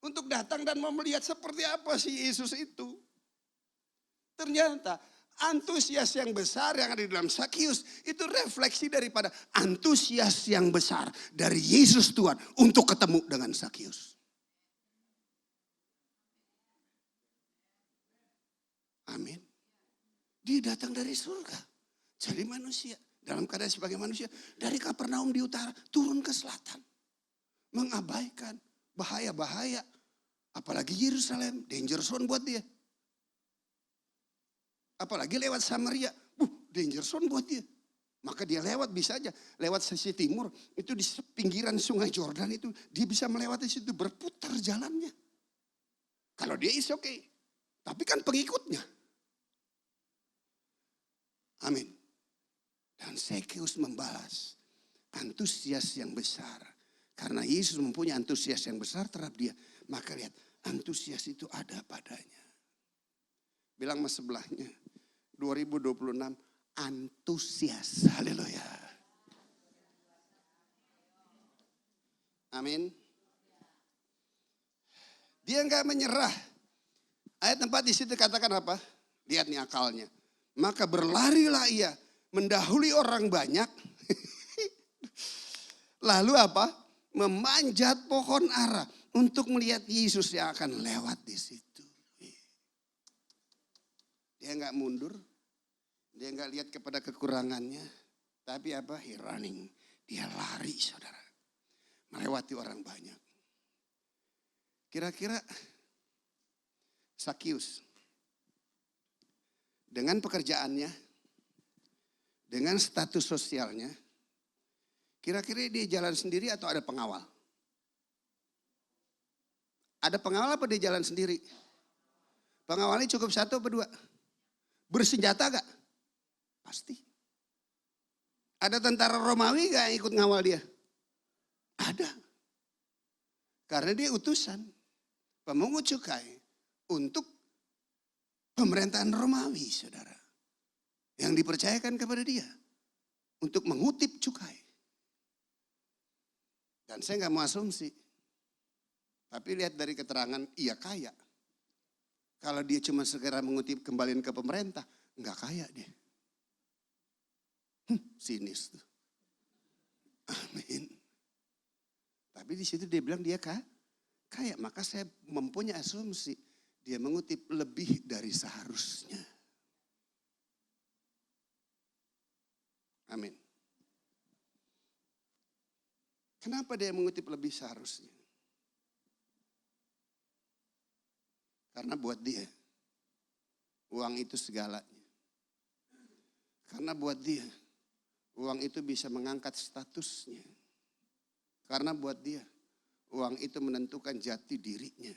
Untuk datang dan mau melihat seperti apa sih Yesus itu. Ternyata antusias yang besar yang ada di dalam Sakius itu refleksi daripada antusias yang besar dari Yesus Tuhan untuk ketemu dengan Sakius. Amin. Dia datang dari surga, jadi manusia. Dalam keadaan sebagai manusia, dari Kapernaum di utara turun ke selatan. Mengabaikan bahaya-bahaya. Apalagi Yerusalem, danger zone buat dia. Apalagi lewat Samaria, danger zone buat dia. Maka dia lewat bisa aja, lewat sisi timur, itu di pinggiran sungai Jordan itu, dia bisa melewati situ, berputar jalannya. Kalau dia is okay, tapi kan pengikutnya. Amin. Dan Sakius membalas antusias yang besar. Karena Yesus mempunyai antusias yang besar terhadap dia. Maka lihat, antusias itu ada padanya. Bilang sama sebelahnya, 2026 antusias. Haleluya. Amin. Dia enggak menyerah. Ayat 4 di situ katakan apa? Lihat nih akalnya. Maka berlarilah ia mendahului orang banyak. Lalu apa? Memanjat pohon ara untuk melihat Yesus yang akan lewat di situ. Dia nggak mundur, dia nggak lihat kepada kekurangannya. Tapi apa? He running. Dia lari, saudara. Melewati orang banyak. Kira-kira Sakius dengan pekerjaannya, dengan status sosialnya, kira-kira dia jalan sendiri atau ada pengawal? Ada pengawal apa dia jalan sendiri? Pengawalnya cukup satu apa dua? Bersenjata gak? Pasti. Ada tentara Romawi gak yang ikut ngawal dia? Ada. Karena dia utusan pemungut cukai untuk pemerintahan Romawi, saudara. Yang dipercayakan kepada dia untuk mengutip cukai. Dan saya gak mau asumsi. Tapi lihat dari keterangan, ia kaya. Kalau dia cuma segera mengutip kembalian ke pemerintah, nggak kaya dia. Sinis tuh. Amin. Tapi di situ dia bilang dia kaya. Maka saya mempunyai asumsi dia mengutip lebih dari seharusnya. Amin. Kenapa dia mengutip lebih seharusnya? Karena buat dia, uang itu segalanya. Karena buat dia, uang itu bisa mengangkat statusnya. Karena buat dia, uang itu menentukan jati dirinya.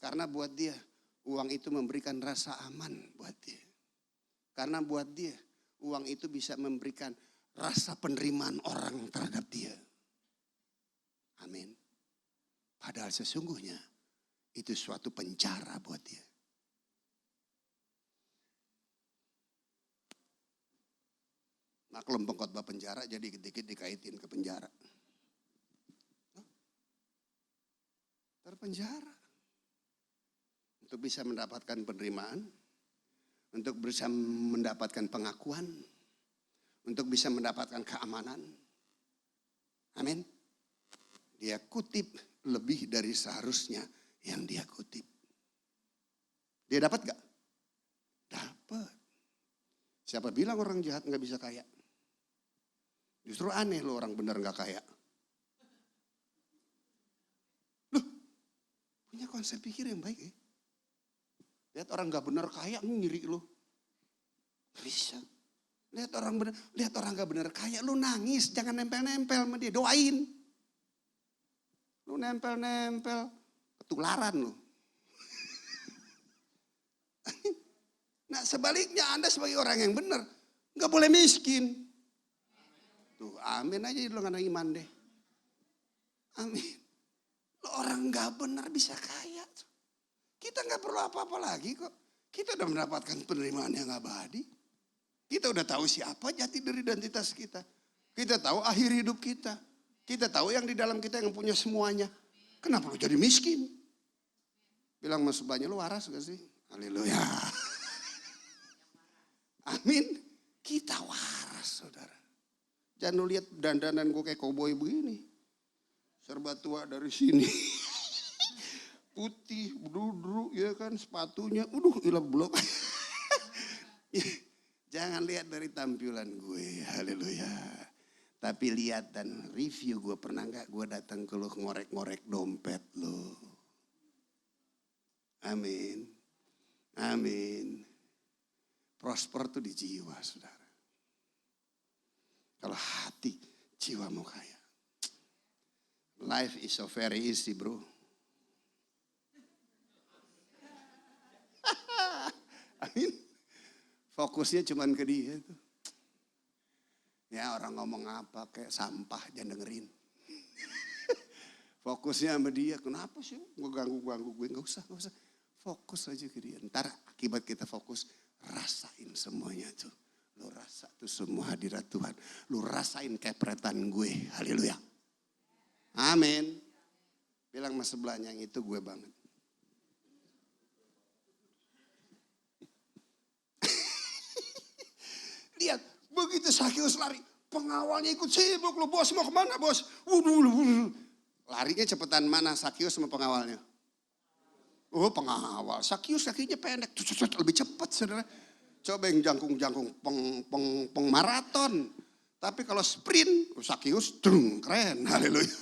Karena buat dia, uang itu memberikan rasa aman buat dia. Karena buat dia, uang itu bisa memberikan rasa penerimaan orang terhadap dia. Amin. Padahal sesungguhnya, itu suatu penjara buat dia. Maklum pengkhotbah penjara jadi dikit-dikit dikaitin ke penjara. Terpenjara. Untuk bisa mendapatkan penerimaan. Untuk bisa mendapatkan pengakuan. Untuk bisa mendapatkan keamanan. Amin. Dia kutip lebih dari seharusnya yang dia kutip. Dia dapat gak? Dapat. Siapa bilang orang jahat gak bisa kaya? Justru aneh loh orang benar gak kaya. Loh, punya konsep pikir yang baik ya. Lihat orang gak benar kaya, ngiri lo. Bisa. Lihat orang gak benar kaya, lu nangis. Jangan nempel-nempel sama dia, doain. Lu nempel-nempel. Ketularan loh. Nah sebaliknya Anda sebagai orang yang benar. Gak boleh miskin. Tuh amin aja lu gak ada iman deh. Amin. Lo orang gak benar bisa kaya. Kita gak perlu apa-apa lagi kok. Kita udah mendapatkan penerimaan yang abadi. Kita udah tahu siapa jati diri identitas kita. Kita tahu akhir hidup kita. Kita tahu yang di dalam kita yang punya semuanya. Kenapa lu jadi miskin? Bilang mas sebanya lu waras gak sih? Haleluya. Amin. Kita waras saudara. Jangan lu lihat dandanan gue kayak koboi begini. Serba tua dari sini. Putih, berduduk ya kan sepatunya. Ilah blok. Jangan lihat dari tampilan gue. Haleluya. Tapi lihat dan review gue pernah gak gue datang ke lu ngorek-ngorek dompet lu. Amin. Amin. Prosper tuh di jiwa, saudara. Kalau hati, jiwa mau kaya. Life is so very easy, bro. Amin. Fokusnya cuman ke dia tuh. Ya orang ngomong apa kayak sampah, jangan dengerin. Fokusnya sama dia, kenapa sih gue ganggu-ganggu gue, gak usah. Fokus aja ke dia. Ntar akibat kita fokus, rasain semuanya tuh. Lu rasa tuh semua hadirat Tuhan. Lu rasain kepretan gue. Haleluya. Amin. Bilang mas sebelahnya yang itu gue banget. Lihat, begitu Sakius lari. Pengawalnya ikut sibuk. Lu bos mau kemana bos? Larinya cepetan mana Sakius sama pengawalnya? Oh pengawal, Sakius kakinya pendek, lebih cepat saudara. Coba yang jangkung-jangkung pengmaraton. Tapi kalau sprint, Sakius keren, haleluya.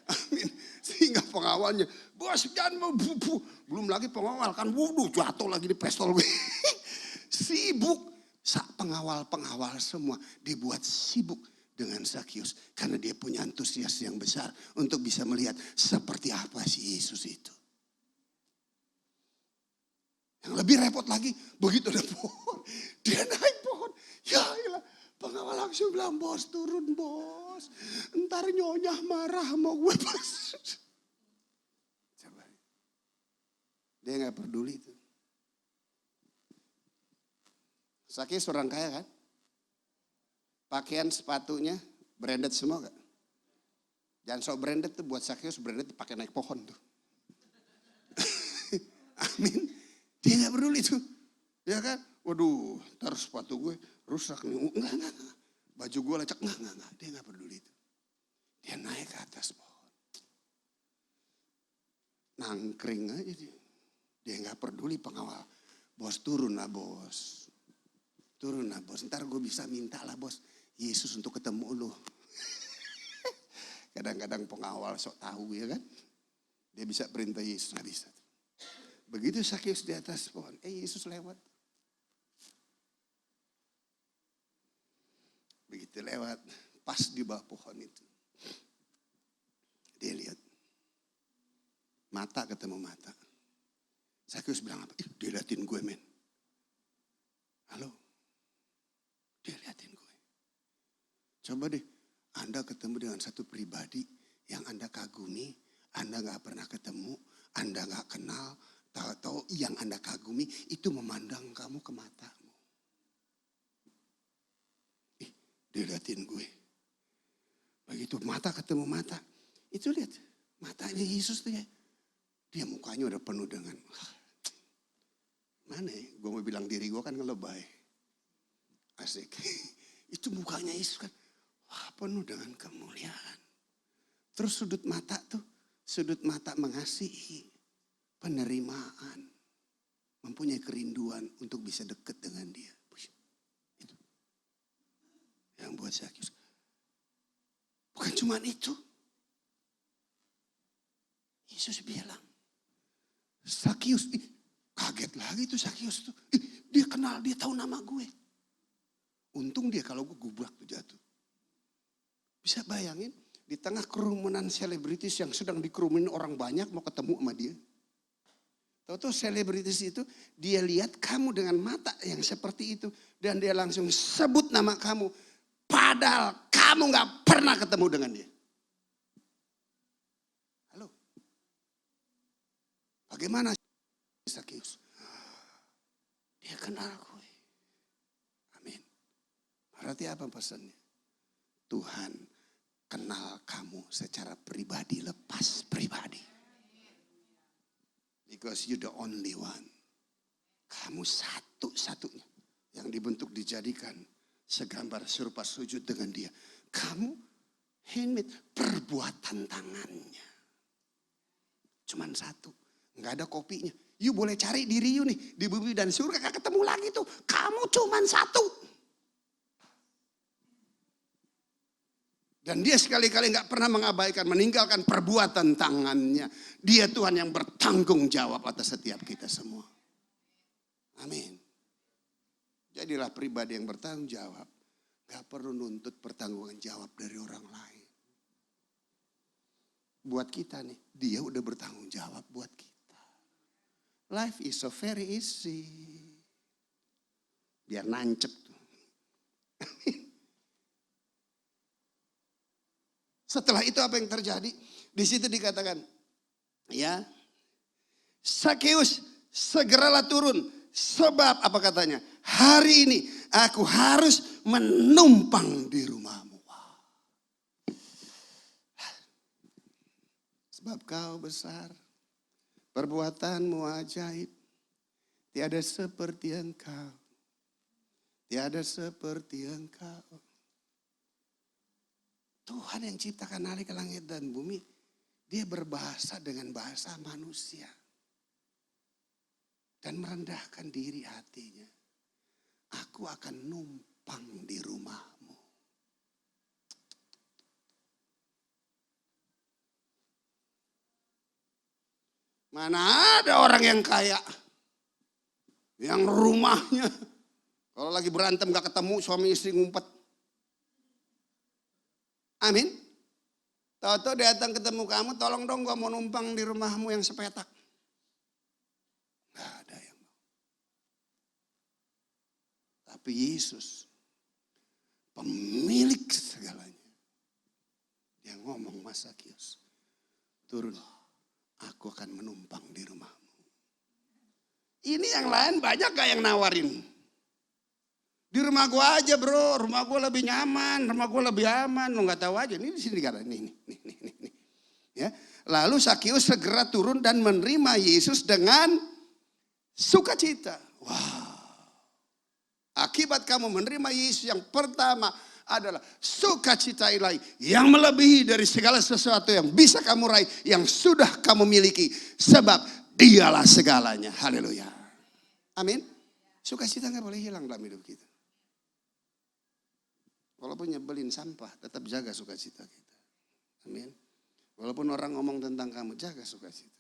Amin. Sehingga pengawalnya, bos jangan mau bubu. Belum lagi pengawal kan, wuduh jatuh lagi di pistol. Sibuk. Pengawal-pengawal semua dibuat sibuk dengan Sakius. Karena dia punya antusias yang besar untuk bisa melihat seperti apa si Yesus itu. Yang lebih repot lagi, begitu ada pohon, dia naik pohon. Ya iyalah, pengawal langsung bilang, bos turun bos. Ntar nyonya marah sama gue bos. Coba. Dia gak peduli itu. Sakius orang kaya kan? Pakaian sepatunya branded semua gak? Jangan sok branded tuh, buat Sakius branded pakai naik pohon tuh. Amin. Dia gak peduli tuh. Ya kan? Waduh, ntar sepatu gue rusak nih. Enggak. Baju gue lecek. Enggak. Dia gak peduli itu. Dia naik ke atas pohon. Nangkring aja dia. Dia gak peduli pengawal. Bos turun lah bos. Turun lah bos. Ntar gue bisa minta lah bos. Yesus untuk ketemu lu. Kadang-kadang pengawal sok tahu ya kan. Dia bisa perintah Yesus. Gak bisa. Begitu Sakius di atas pohon, Yesus lewat. Begitu lewat, pas di bawah pohon itu. Dia lihat, mata ketemu mata. Sakius bilang apa? Dia liatin gue men. Halo? Dia liatin gue. Coba deh, Anda ketemu dengan satu pribadi yang Anda kagumi, Anda gak pernah ketemu, Anda gak kenal, tahu-tahu yang Anda kagumi itu memandang kamu ke matamu. Dia liatin gue. Begitu mata ketemu mata. Itu lihat matanya Yesus tuh ya. Dia mukanya udah penuh dengan. Mana ya? Gue mau bilang diri gue kan ngelebay. Asik. Itu mukanya Yesus kan. Wah, penuh dengan kemuliaan. Terus sudut mata tuh. Sudut mata mengasihi. Penerimaan, mempunyai kerinduan untuk bisa dekat dengan dia. Itu yang buat Sakius. Bukan cuma itu. Yesus bilang, Sakius, kaget lagi tuh Sakius tuh. Dia kenal, dia tahu nama gue. Untung dia kalau gue gubrak tuh jatuh. Bisa bayangin, di tengah kerumunan selebritis yang sedang dikerumunin orang banyak mau ketemu sama dia. Tahu-tahu selebritis itu dia lihat kamu dengan mata yang seperti itu. Dan dia langsung sebut nama kamu. Padahal kamu gak pernah ketemu dengan dia. Halo. Bagaimana Sakius? Dia kenal gue. Amin. Berarti apa pesannya? Tuhan kenal kamu secara pribadi, lepas pribadi. Because you're the only one. Kamu satu-satunya yang dibentuk dijadikan segambar serupa sujud dengan dia. Kamu handmade, perbuatan tangannya. Cuman satu, nggak ada kopinya. You boleh cari diri you nih di bumi dan surga, gak ketemu lagi tuh. Kamu cuman satu. Dan dia sekali-kali gak pernah mengabaikan, meninggalkan perbuatan tangannya. Dia Tuhan yang bertanggung jawab atas setiap kita semua. Amin. Jadilah pribadi yang bertanggung jawab. Gak perlu nuntut pertanggungan jawab dari orang lain. Buat kita nih, dia udah bertanggung jawab buat kita. Life is so very easy. Biar nancep tuh. Amin. Setelah itu apa yang terjadi? Di situ dikatakan, ya, Sakius segeralah turun. Sebab apa katanya? Hari ini aku harus menumpang di rumahmu. Sebab kau besar, perbuatanmu ajaib. Tiada seperti engkau. Tiada seperti engkau. Tuhan yang ciptakan hari ke langit dan bumi, dia berbahasa dengan bahasa manusia. dan merendahkan diri hatinya, aku akan numpang di rumahmu. Mana ada orang yang kaya, yang rumahnya kalau lagi berantem gak ketemu suami istri ngumpet. Amin. Tahu-tahu datang ketemu kamu, tolong dong gua mau numpang di rumahmu yang sepetak. Gak ada yang mau. Tapi Yesus, pemilik segalanya, dia ngomong, Mas Zakius, turun, aku akan menumpang di rumahmu. Ini yang lain banyak gak yang nawarin? Di rumah gua aja bro, rumah gua lebih nyaman, rumah gua lebih aman. Lo gak tahu aja, ini di sini kan, nih. Ya. Lalu Zakius segera turun dan menerima Yesus dengan sukacita. Wow. Akibat kamu menerima Yesus yang pertama adalah sukacita ilahi yang melebihi dari segala sesuatu yang bisa kamu raih, yang sudah kamu miliki. Sebab dialah segalanya. Haleluya. Amin. Sukacita gak boleh hilang dalam hidup kita. Walaupun nyebelin sampah, tetap jaga sukacita kita. Amin. Walaupun orang ngomong tentang kamu, jaga sukacita.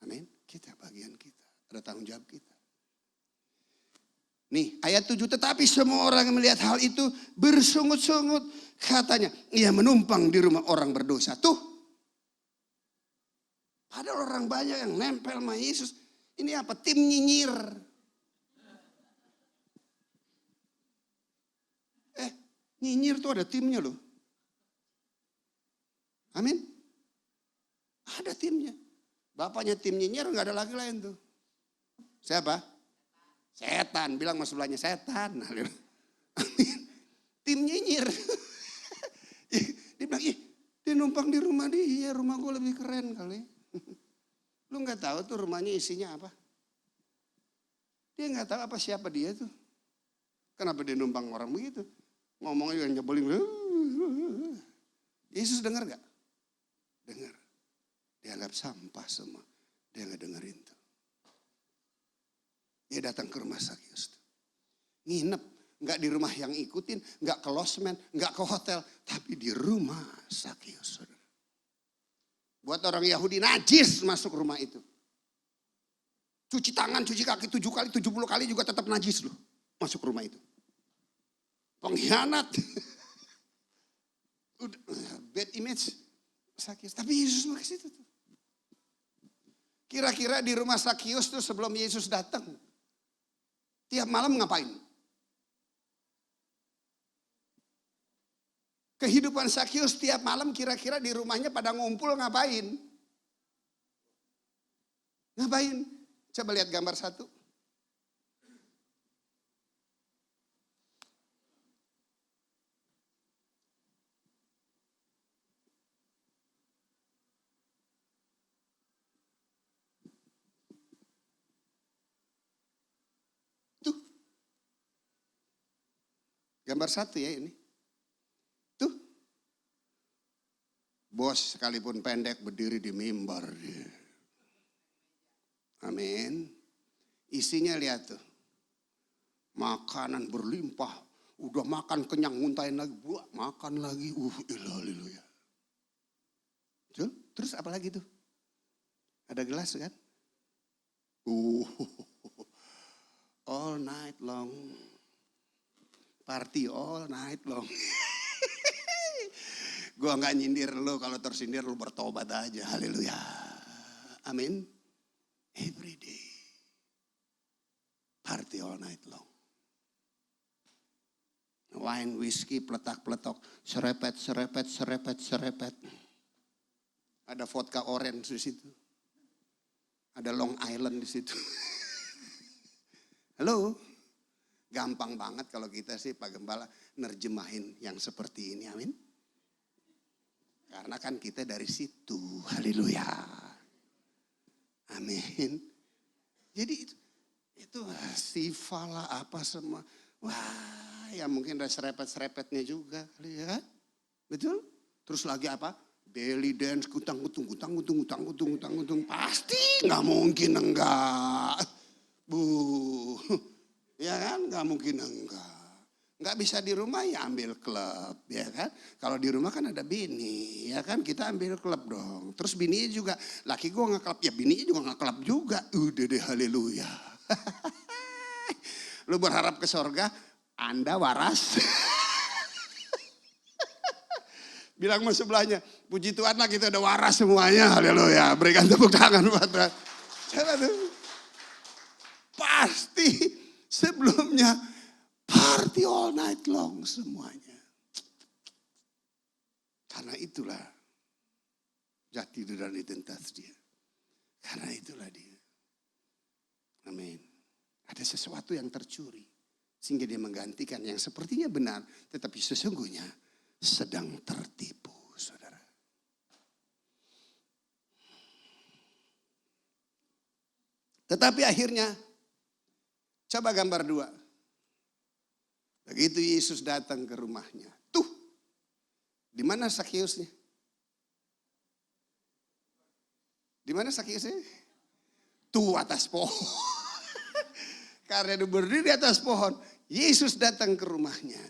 Amin. Kita bagian kita. Ada tanggung jawab kita. Nih ayat 7, tetapi semua orang yang melihat hal itu bersungut-sungut. Katanya, ia menumpang di rumah orang berdosa. Tuh. Padahal orang banyak yang nempel sama Yesus. Ini apa? Tim nyinyir. Nyinyir tuh ada timnya loh. Amin. Ada timnya. Bapaknya tim nyinyir, gak ada lagi lain tuh. Siapa? Setan. Bilang mas sebelahnya setan. Amin. Tim nyinyir. Dia bilang, dia numpang di rumah dia. Rumah gue lebih keren kali. Lu gak tahu tuh rumahnya isinya apa? Dia gak tahu apa siapa dia tuh. Kenapa dia numpang orang begitu? Ngomongnya yang nyebelin. Yesus dengar gak? Dengar. Dianggap sampah semua. Dia gak dengerin tuh. Dia datang ke rumah Zakius. Nginep. Gak di rumah yang ikutin. Gak ke losmen. Gak ke hotel. Tapi di rumah Zakius. Buat orang Yahudi najis masuk rumah itu. Cuci tangan, cuci kaki 7 kali, 70 kali juga tetap najis loh. Masuk rumah itu. Pengkhianat. Bad image. Zakius. Tapi Yesus mau ke situ tuh. Kira-kira di rumah Zakius tuh sebelum Yesus datang. Tiap malam ngapain? Kehidupan Zakius tiap malam kira-kira di rumahnya pada ngumpul ngapain? Ngapain? Coba lihat gambar 1. Gambar 1 ya ini. Tuh. Bos sekalipun pendek berdiri di mimbar. Amin. Isinya lihat tuh. Makanan berlimpah. Udah makan kenyang, muntahin lagi. Buat makan lagi. Haleluya. Tuh, terus apa lagi tuh? Ada gelas kan? All night long. Party all night long. Gua gak nyindir lo, kalau tersindir lo bertobat aja. Haleluya. Amin. Every day. Party all night long. Wine, whiskey, peletak-peletok. Serepet. Ada vodka orange di situ. Ada Long Island di situ. Halo. Gampang banget kalau kita sih Pak Gembala nerjemahin yang seperti ini, amin. Karena kan kita dari situ, haleluya. Amin. Jadi itu sifalah apa semua. Wah ya mungkin ada serepet-serepetnya juga kali ya. Betul? Terus lagi apa? Belly dance, kutang. Pasti nggak mungkin enggak. Bu, ya kan nggak mungkin enggak. Nggak bisa di rumah ya ambil klub, ya kan. Kalau di rumah kan ada bini, ya kan kita ambil klub dong. Terus bininya juga, laki gue nge-klub, ya bininya juga nge-klub juga. Udah deh, haleluya. Lu berharap ke sorga, Anda waras. Bilang sama sebelahnya, puji Tuhan lah kita udah waras semuanya, haleluya. Berikan tepuk tangan buat Tuhan. Pasti sebelumnya party all night long semuanya. Karena itulah jati diri dan identitas dia. Karena itulah dia. Amin. Ada sesuatu yang tercuri. Sehingga dia menggantikan yang sepertinya benar. Tetapi sesungguhnya sedang tertipu, saudara. Tetapi akhirnya, coba gambar 2. Begitu Yesus datang ke rumahnya. Tuh, di mana Sakeusnya? Di mana Sakeusnya? Tuh atas pohon. Karena dia berdiri di atas pohon, Yesus datang ke rumahnya.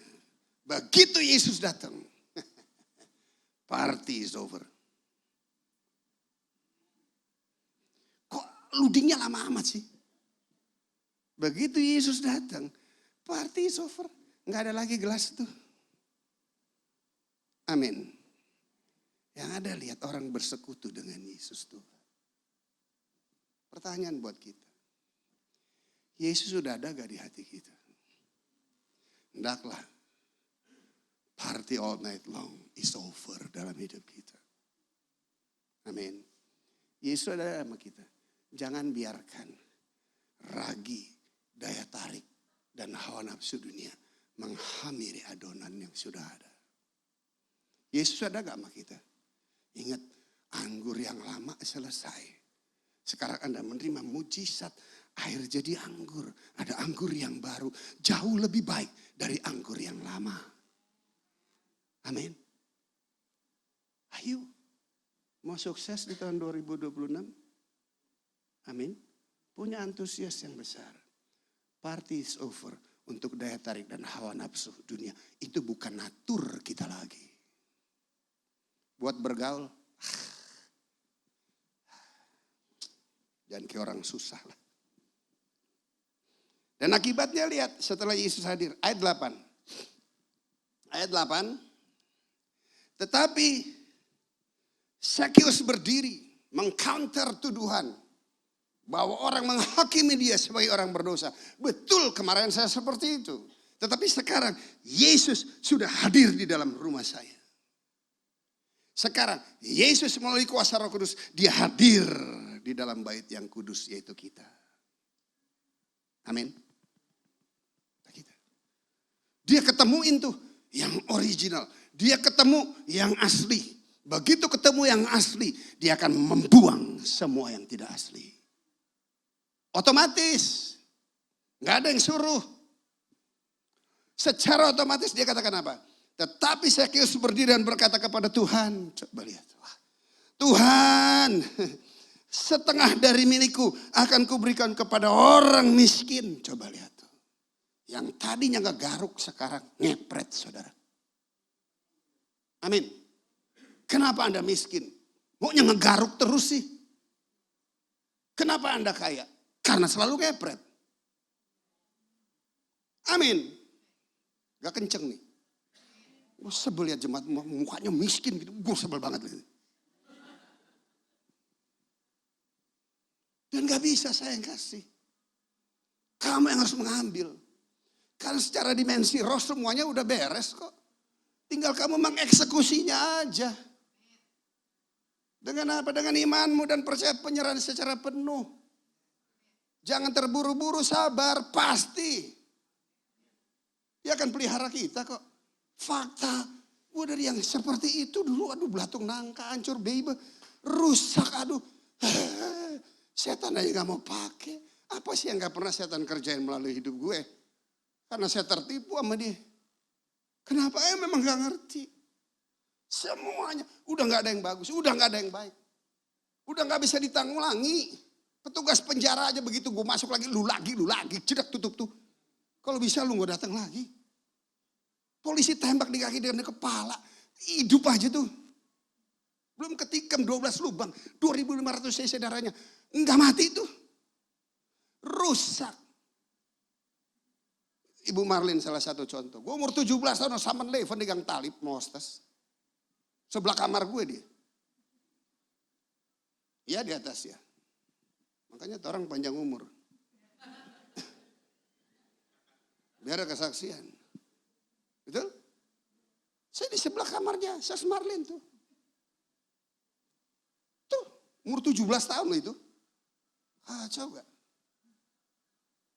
Begitu Yesus datang, party is over. Kok ludingnya lama amat sih? Begitu Yesus datang, party is over. Nggak ada lagi gelas tuh. Amin. Yang ada lihat orang bersekutu dengan Yesus tuh. Pertanyaan buat kita. Yesus sudah ada gak di hati kita? Hendaklah party all night long is over dalam hidup kita. Amin. Yesus ada sama kita. Jangan biarkan ragi, daya tarik, dan hawa nafsu dunia menghamiri adonan yang sudah ada. Yesus ada gak sama kita? Ingat, anggur yang lama selesai. Sekarang Anda menerima mujizat. Air jadi anggur. Ada anggur yang baru. Jauh lebih baik dari anggur yang lama. Amin. Ayo. Mau sukses di tahun 2026? Amin. Punya antusias yang besar. Party is over. Untuk daya tarik dan hawa nafsu dunia. Itu bukan natur kita lagi. Buat bergaul. Jangan kayak orang susah lah. Dan akibatnya lihat setelah Yesus hadir. Ayat 8. Ayat 8. Tetapi Sakeus berdiri mengcounter tuduhan. Bahwa orang menghakimi dia sebagai orang berdosa. Betul kemarin saya seperti itu. Tetapi sekarang Yesus sudah hadir di dalam rumah saya. Sekarang Yesus melalui kuasa Roh Kudus. Dia hadir di dalam bait yang kudus yaitu kita. Amin. Dia ketemuin tuh yang original. Dia ketemu yang asli. Begitu ketemu yang asli, dia akan membuang semua yang tidak asli. Otomatis. Gak ada yang suruh. Secara otomatis dia katakan apa? Tetapi Sakeus berdiri dan berkata kepada Tuhan. Coba lihat. Tuhan, setengah dari milikku akan kuberikan kepada orang miskin. Coba lihat. Yang tadinya gak garuk sekarang ngepret saudara. Amin. Kenapa Anda miskin? Maunya ngegaruk terus sih. Kenapa Anda kaya? Karena selalu ngepret. Amin. Gak kenceng nih. Gue sebel lihat jemaat mukanya miskin gitu. Gue sebel banget. Dan gak bisa saya yang kasih. Kamu yang harus mengambil. Karena secara dimensi roh semuanya udah beres kok. Tinggal kamu mengeksekusinya aja. Dengan apa? Dengan imanmu dan percaya penyerahan secara penuh. Jangan terburu-buru, sabar, pasti. Dia akan pelihara kita kok. Fakta, gue dari yang seperti itu dulu, aduh belatung nangka, hancur, baby, rusak, aduh. Setan aja gak mau pakai. Apa sih yang gak pernah setan kerjain melalui hidup gue? Karena saya tertipu sama dia. Kenapa? Memang gak ngerti. Semuanya. Udah gak ada yang bagus, udah gak ada yang baik. Udah gak bisa ditanggulangi. Petugas penjara aja begitu gue masuk lagi, lu lagi, cedak tutup tuh. Kalau bisa lu gak datang lagi. Polisi tembak di kaki dengan kepala. Hidup aja tuh. Belum ketikam 12 lubang, 2.500 cc darahnya. Enggak mati tuh. Rusak. Ibu Marlin salah satu contoh. Gue umur 17 tahun sama Leven di Gang Talib, Mostas. Sebelah kamar gue dia. Ya di atas ya. Makanya orang panjang umur. Biar ada kesaksian. Betul? Saya di sebelah kamarnya, Sas Marlin tuh. Tuh, umur 17 tahun loh itu. Kacau gak?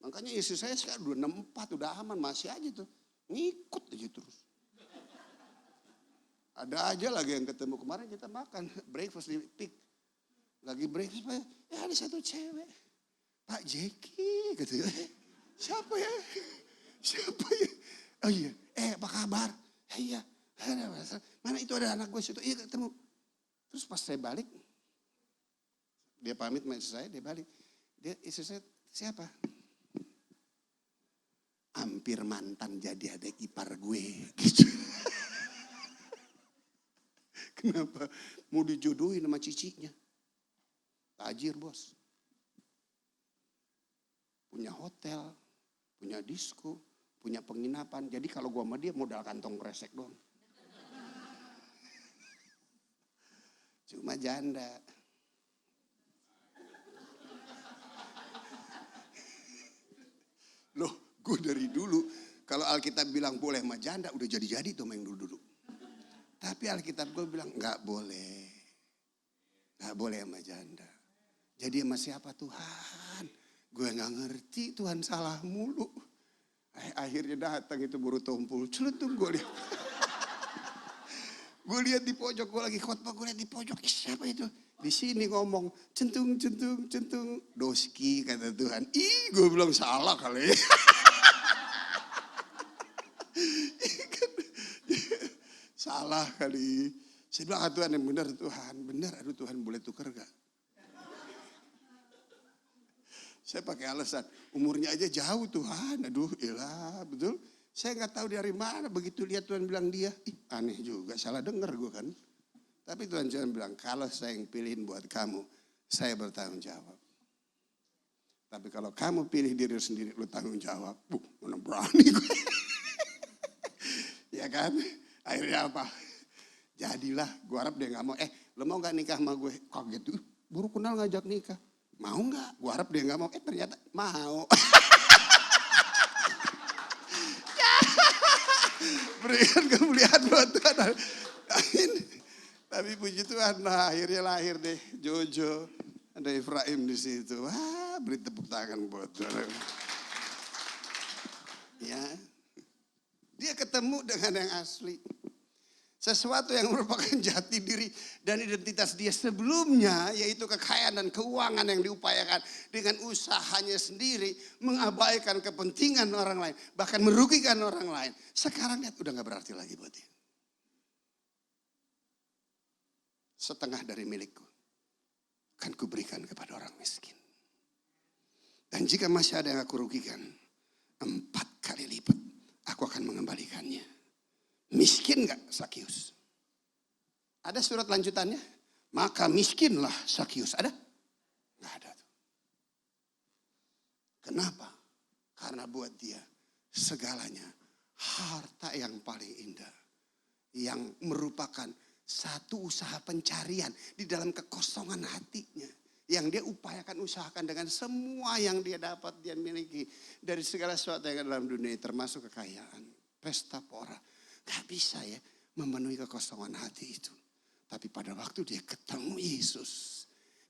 Makanya istri saya sekarang udah 64, udah aman, masih aja tuh. Ngikut aja terus. Ada aja lagi yang ketemu, kemarin kita makan, breakfast di Pik. Lagi breakfast, ya ada satu cewek. Pak Jeki, gitu. Siapa ya? Siapa ya? Oh iya, apa kabar? Iya, mana itu ada anak gue situ, iya ketemu. Terus pas saya balik, dia pamit sama istri saya, dia balik. Dia istri saya, siapa? Hampir mantan jadi adik ipar gue. Gitu. Kenapa? Mau dijodohin sama ciciknya. Tajir bos. Punya hotel, punya disco, punya penginapan. Jadi kalau gue sama dia modal kantong kresek doang. Cuma janda. Loh, gue dari dulu kalau Alkitab bilang boleh sama janda, udah jadi-jadi tuh main dulu-dulu. Tapi Alkitab gue bilang nggak boleh. Nggak boleh sama janda. Jadi sama siapa Tuhan? Gue nggak ngerti, Tuhan salah mulu. Akhirnya datang itu buru tumpul. Celutung gue lihat. Gue lihat di pojok, gue lagi khotbah, gue lihat di pojok. Siapa itu? Di sini ngomong centung. Doski kata Tuhan. Ih, gue bilang salah kali. Salah kali. Saya bilang, Tuhan yang benar Tuhan. Benar, aduh Tuhan boleh tukar gak? Saya pakai alasan, umurnya aja jauh Tuhan. Aduh ilah, betul. Saya gak tahu dari mana, begitu lihat Tuhan bilang dia. Ih, aneh juga, salah dengar gue kan. Tapi Tuhan cuma bilang, kalau saya yang pilihin buat kamu, saya bertanggung jawab. Tapi kalau kamu pilih diri sendiri, lu tanggung jawab. Mana berani gue. Ya kan? Akhirnya apa? Jadilah, gue harap dia gak mau. Lu mau gak nikah sama gue? Kaget tuh, baru kenal ngajak nikah. Mau gak? Gue harap dia gak mau. Ternyata mau. Berikan kemuliaan buat Tuhan. Tapi puji Tuhan, nah akhirnya lahir deh Jojo. Ada Efraim di situ. Wah, beri tepuk tangan buat Tuhan. Ya. Dia ketemu dengan yang asli. Sesuatu yang merupakan jati diri dan identitas dia sebelumnya, yaitu kekayaan dan keuangan yang diupayakan dengan usahanya sendiri, mengabaikan kepentingan orang lain, bahkan merugikan orang lain. Sekarang lihat udah gak berarti lagi buat dia. Setengah dari milikku akan kuberikan kepada orang miskin. Dan jika masih ada yang aku rugikan, 4 kali lipat aku akan mengembalikannya. Miskin gak Sakius? Ada surat lanjutannya? Maka miskinlah Sakius. Ada? Gak ada. Kenapa? Karena buat dia segalanya harta yang paling indah. Yang merupakan satu usaha pencarian di dalam kekosongan hatinya. Yang dia usahakan dengan semua yang dia dapat, dia miliki. Dari segala sesuatu yang ada dalam dunia, termasuk kekayaan. Pesta pora. Gak bisa ya memenuhi kekosongan hati itu. Tapi pada waktu dia ketemu Yesus,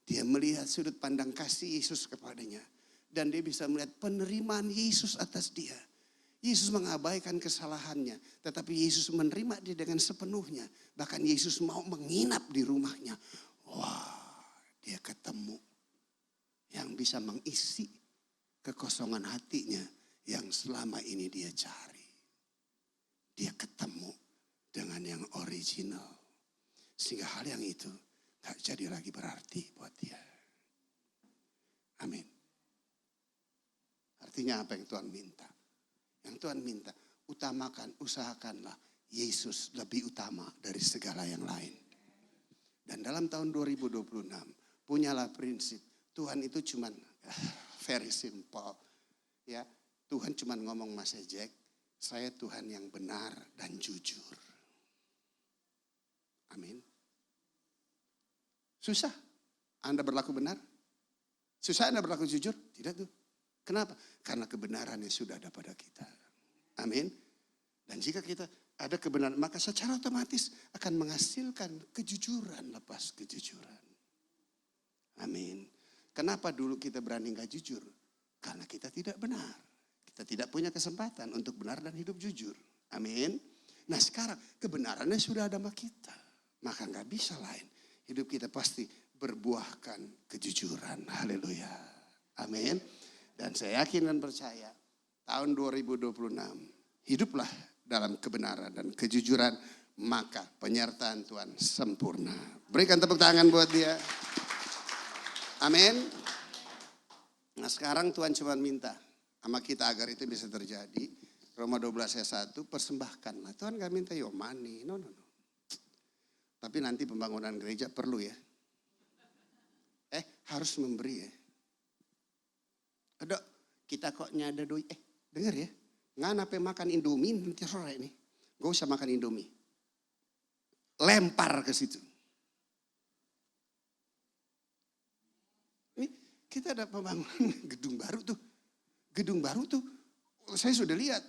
dia melihat sudut pandang kasih Yesus kepadanya. Dan dia bisa melihat penerimaan Yesus atas dia. Yesus mengabaikan kesalahannya, tetapi Yesus menerima dia dengan sepenuhnya. Bahkan Yesus mau menginap di rumahnya. Wah, dia ketemu yang bisa mengisi kekosongan hatinya yang selama ini dia cari. Dia ketemu dengan yang original. Sehingga hal yang itu gak jadi lagi berarti buat dia. Amin. Artinya apa yang Tuhan minta? Yang Tuhan minta, utamakan, usahakanlah Yesus lebih utama dari segala yang lain. Dan dalam tahun 2026, punyalah prinsip, Tuhan itu cuman very simple. Ya, Tuhan cuman ngomong Mas Ejek, saya Tuhan yang benar dan jujur. Amin. Susah Anda berlaku benar? Susah Anda berlaku jujur? Tidak tuh. Kenapa? Karena kebenarannya sudah ada pada kita. Amin. Dan jika kita ada kebenaran, maka secara otomatis akan menghasilkan kejujuran lepas kejujuran. Amin. Kenapa dulu kita berani gak jujur? Karena kita tidak benar. Kita tidak punya kesempatan untuk benar dan hidup jujur. Amin. Nah sekarang kebenarannya sudah ada sama kita. Maka gak bisa lain. Hidup kita pasti berbuahkan kejujuran. Haleluya. Amin. Dan saya yakin dan percaya tahun 2026 hiduplah dalam kebenaran dan kejujuran, maka penyertaan Tuhan sempurna. Berikan tepuk tangan buat dia. Amin. Nah sekarang Tuhan cuma minta sama kita agar itu bisa terjadi. Roma 12 ayat 1, persembahkanlah. Tuhan gak minta your money, no. Tapi nanti pembangunan gereja perlu ya. Harus memberi ya. Aduh, kita kok nyada doi. Dengar ya. Nggak nape makan Indomie nanti sore ini. Gak usah makan Indomie. Lempar ke situ. Ini kita ada pembangunan gedung baru tuh. Gedung baru tuh saya sudah lihat.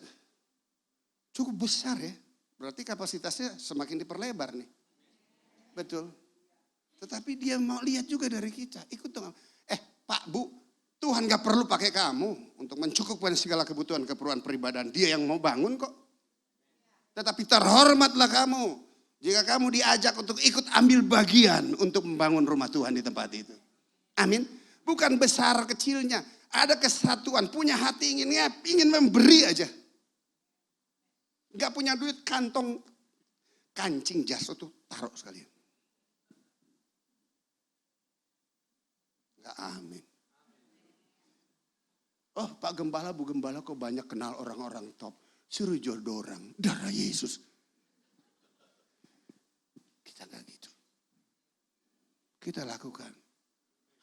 Cukup besar ya. Berarti kapasitasnya semakin diperlebar nih. Betul. Tetapi dia mau lihat juga dari kita. Ikut dong. Pak, Bu, Tuhan gak perlu pakai kamu untuk mencukupkan segala keperluan peribadahan. Dia yang mau bangun kok. Tetapi terhormatlah kamu jika kamu diajak untuk ikut ambil bagian untuk membangun rumah Tuhan di tempat itu. Amin. Bukan besar kecilnya. Ada kesatuan, punya hati ingin memberi aja. Gak punya duit, kantong kancing jas itu taruh sekalian. Amin. Oh Pak Gembala, Bu Gembala kok banyak kenal orang-orang top. Suruh jodoh orang, darah Yesus. Kita gak gitu. Kita lakukan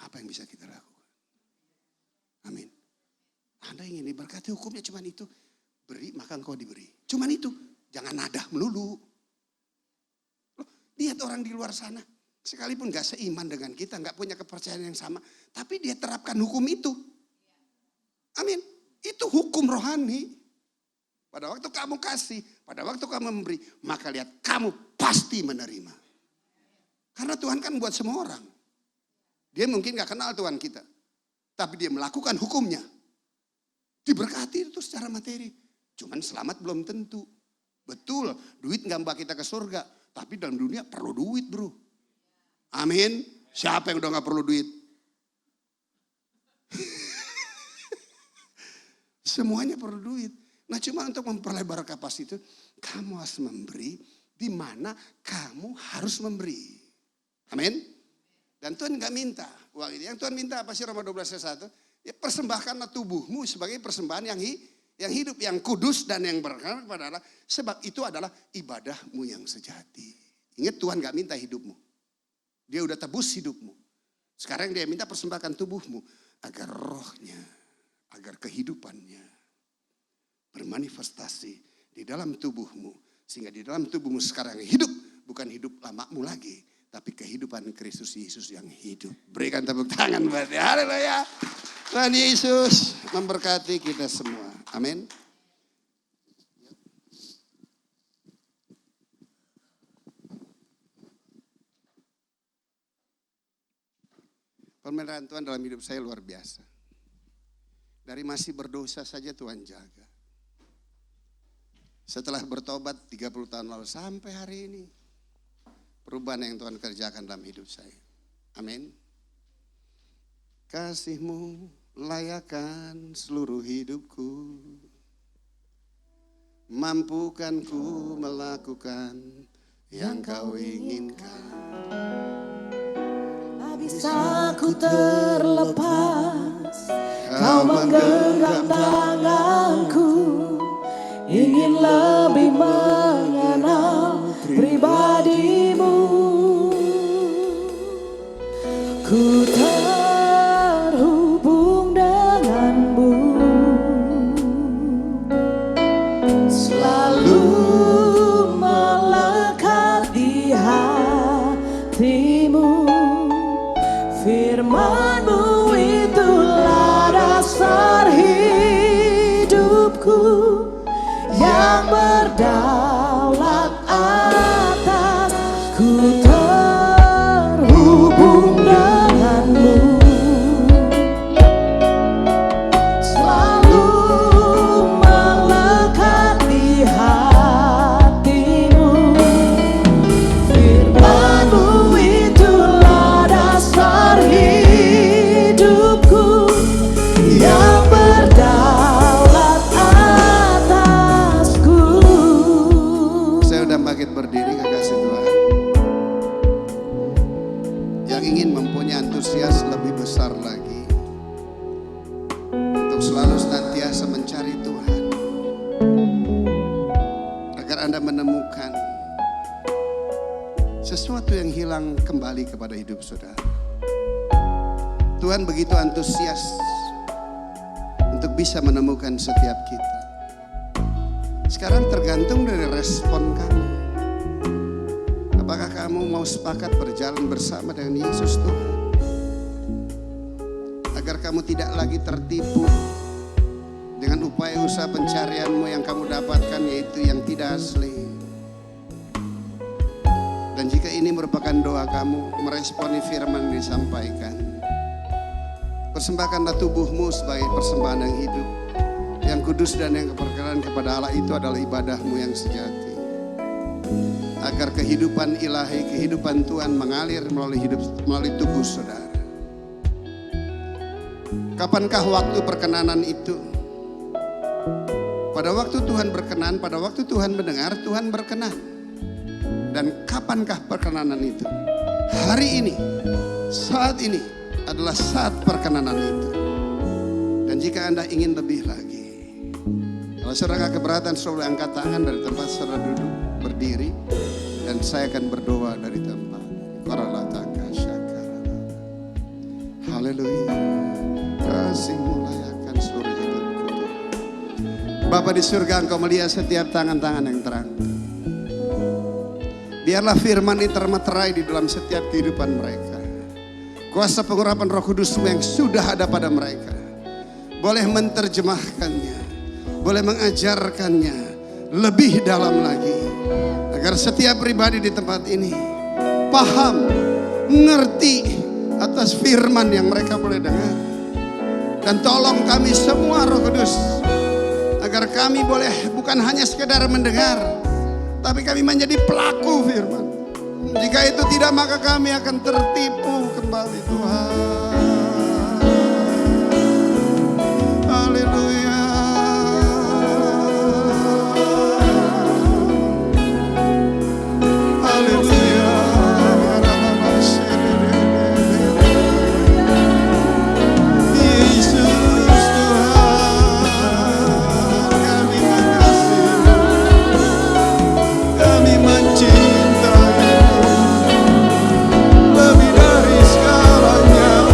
apa yang bisa kita lakukan. Amin. Anda ingin diberkati, hukumnya cuma itu. Beri maka engkau diberi. Cuman itu, jangan nadah melulu. Loh, lihat orang di luar sana. Sekalipun gak seiman dengan kita, gak punya kepercayaan yang sama. Tapi dia terapkan hukum itu. Amin. Itu hukum rohani. Pada waktu kamu kasih, pada waktu kamu memberi, maka lihat kamu pasti menerima. Karena Tuhan kan buat semua orang. Dia mungkin gak kenal Tuhan kita. Tapi dia melakukan hukumnya. Diberkati itu secara materi. Cuman selamat belum tentu. Betul, duit gak membawa kita ke surga. Tapi dalam dunia perlu duit bro. Amin. Siapa yang udah gak perlu duit? Semuanya perlu duit. Nah cuma untuk memperlebar kapasitas, kamu harus memberi di mana kamu harus memberi. Amin. Dan Tuhan gak minta uang ini. Yang Tuhan minta apa sih Roma 12 ayat 1? Ya persembahkanlah tubuhmu sebagai persembahan yang hidup, yang kudus dan yang berkenan kepada Allah. Sebab itu adalah ibadahmu yang sejati. Ingat Tuhan gak minta hidupmu. Dia udah tebus hidupmu. Sekarang dia minta persembahkan tubuhmu. Agar rohnya, agar kehidupannya bermanifestasi di dalam tubuhmu. Sehingga di dalam tubuhmu sekarang hidup. Bukan hidup lamamu lagi. Tapi kehidupan Kristus Yesus yang hidup. Berikan tepuk tangan buat dia. Haleluya. Tuhan Yesus memberkati kita semua. Amin. Pemeliharaan Tuhan dalam hidup saya luar biasa. Dari masih berdosa saja Tuhan jaga. Setelah bertobat 30 tahun lalu sampai hari ini. Perubahan yang Tuhan kerjakan dalam hidup saya. Amin. Kasih-Mu layakkan seluruh hidupku. Mampukan ku melakukan yang kau inginkan. Tak bisa ku terlepas, kau menggenggam tanganku, ingin lebih mengenal pribadimu. Ku terhubung denganmu, selalu melekat di hatimu. Firman-Mu itulah dasar hidupku, yang berdaulat atas. Ku terhubung denganmu, selalu melekat di hatimu. Firman-Mu itulah dasar hidupku, yang berdaulat atasku. Saya udah bangkit berdiri, kekasih Tuhan. Yang ingin mempunyai antusias lebih besar lagi untuk selalu senantiasa mencari Tuhan, agar Anda menemukan sesuatu yang hilang kembali kepada hidup saudara. Tuhan begitu antusias untuk bisa menemukan setiap kita. Sekarang tergantung dari respon kamu. Apakah kamu mau sepakat berjalan bersama dengan Yesus Tuhan, agar kamu tidak lagi tertipu dengan upaya usaha pencarianmu yang kamu dapatkan, yaitu yang tidak asli. Dan jika ini merupakan doa kamu, meresponi firman yang disampaikan, persembahkanlah tubuhmu sebagai persembahan yang hidup, yang kudus dan yang kepercayaan kepada Allah. Itu adalah ibadahmu yang sejati, agar kehidupan ilahi, kehidupan Tuhan mengalir melalui tubuh saudara. Kapankah waktu perkenanan itu? Pada waktu Tuhan berkenan, pada waktu Tuhan mendengar, Tuhan berkenan. Dan kapankah perkenanan itu? Hari ini, saat ini adalah saat perkenanan itu. Dan jika Anda ingin lebih lagi, kalau saudara gak keberatan, saudara angkat tangan dari tempat saudara duduk, berdiri, dan saya akan berdoa dari tempat. Haleluya. Kasih mulayakan seluruh hidupku. Bapa di surga, Engkau melihat setiap tangan-tangan yang terang. Biarlah firman ini termaterai di dalam setiap kehidupan mereka. Kuasa pengurapan Roh Kudus-Mu yang sudah ada pada mereka boleh menerjemahkannya, boleh mengajarkannya lebih dalam lagi, agar setiap pribadi di tempat ini paham, mengerti atas firman yang mereka boleh dengar. Dan tolong kami semua Roh Kudus, agar kami boleh bukan hanya sekedar mendengar, tapi kami menjadi pelaku firman. Jika itu tidak, maka kami akan tertipu kembali Tuhan. Haleluya. Haleluya. Yesus Tuhan, kami mengasihi, kami mencintai lebih dari segalanya.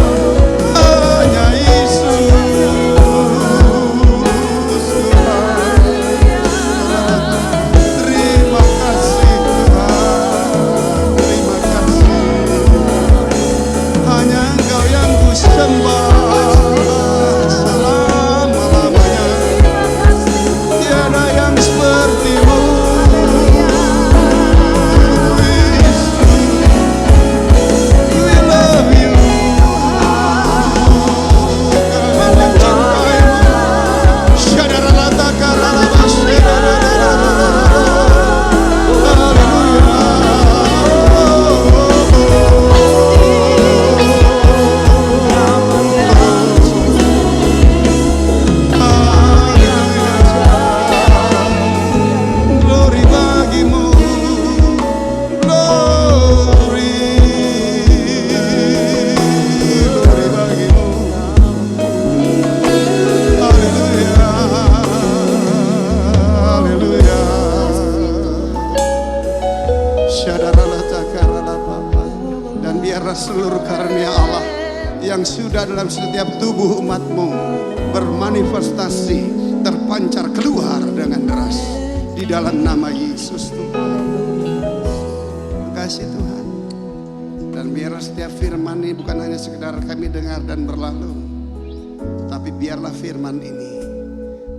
yang sudah dalam setiap tubuh umat-Mu bermanifestasi, terpancar keluar dengan deras di dalam nama Yesus Tuhan. Terima kasih Tuhan. Dan biarlah setiap firman ini bukan hanya sekedar kami dengar dan berlalu, tapi biarlah firman ini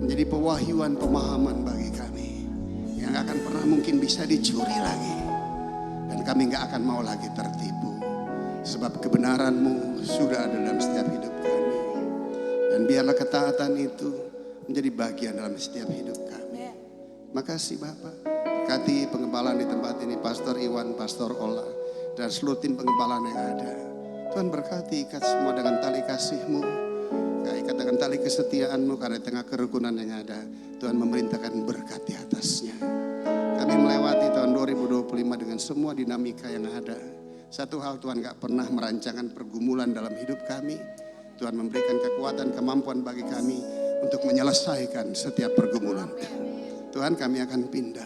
menjadi pewahyuan pemahaman bagi kami yang akan pernah mungkin bisa dicuri lagi. Dan kami gak akan mau lagi tertipu. Sebab kebenaran-Mu sudah ada dalam setiap hidup kami. Dan biarlah ketaatan itu menjadi bagian dalam setiap hidup kami. Makasih Bapak. Berkati pengembalaan di tempat ini, Pastor Iwan, Pastor Ola, dan seluruh tim pengembalaan yang ada. Tuhan berkati, ikat semua dengan tali kasih-Mu. Ikat dengan tali kesetiaan-Mu, karena di tengah kerukunan yang ada, Tuhan memerintahkan berkat di atasnya. Kami melewati tahun 2025 dengan semua dinamika yang ada. Satu hal, Tuhan gak pernah merancangkan pergumulan dalam hidup kami. Tuhan memberikan kekuatan, kemampuan bagi kami untuk menyelesaikan setiap pergumulan. Tuhan, kami akan pindah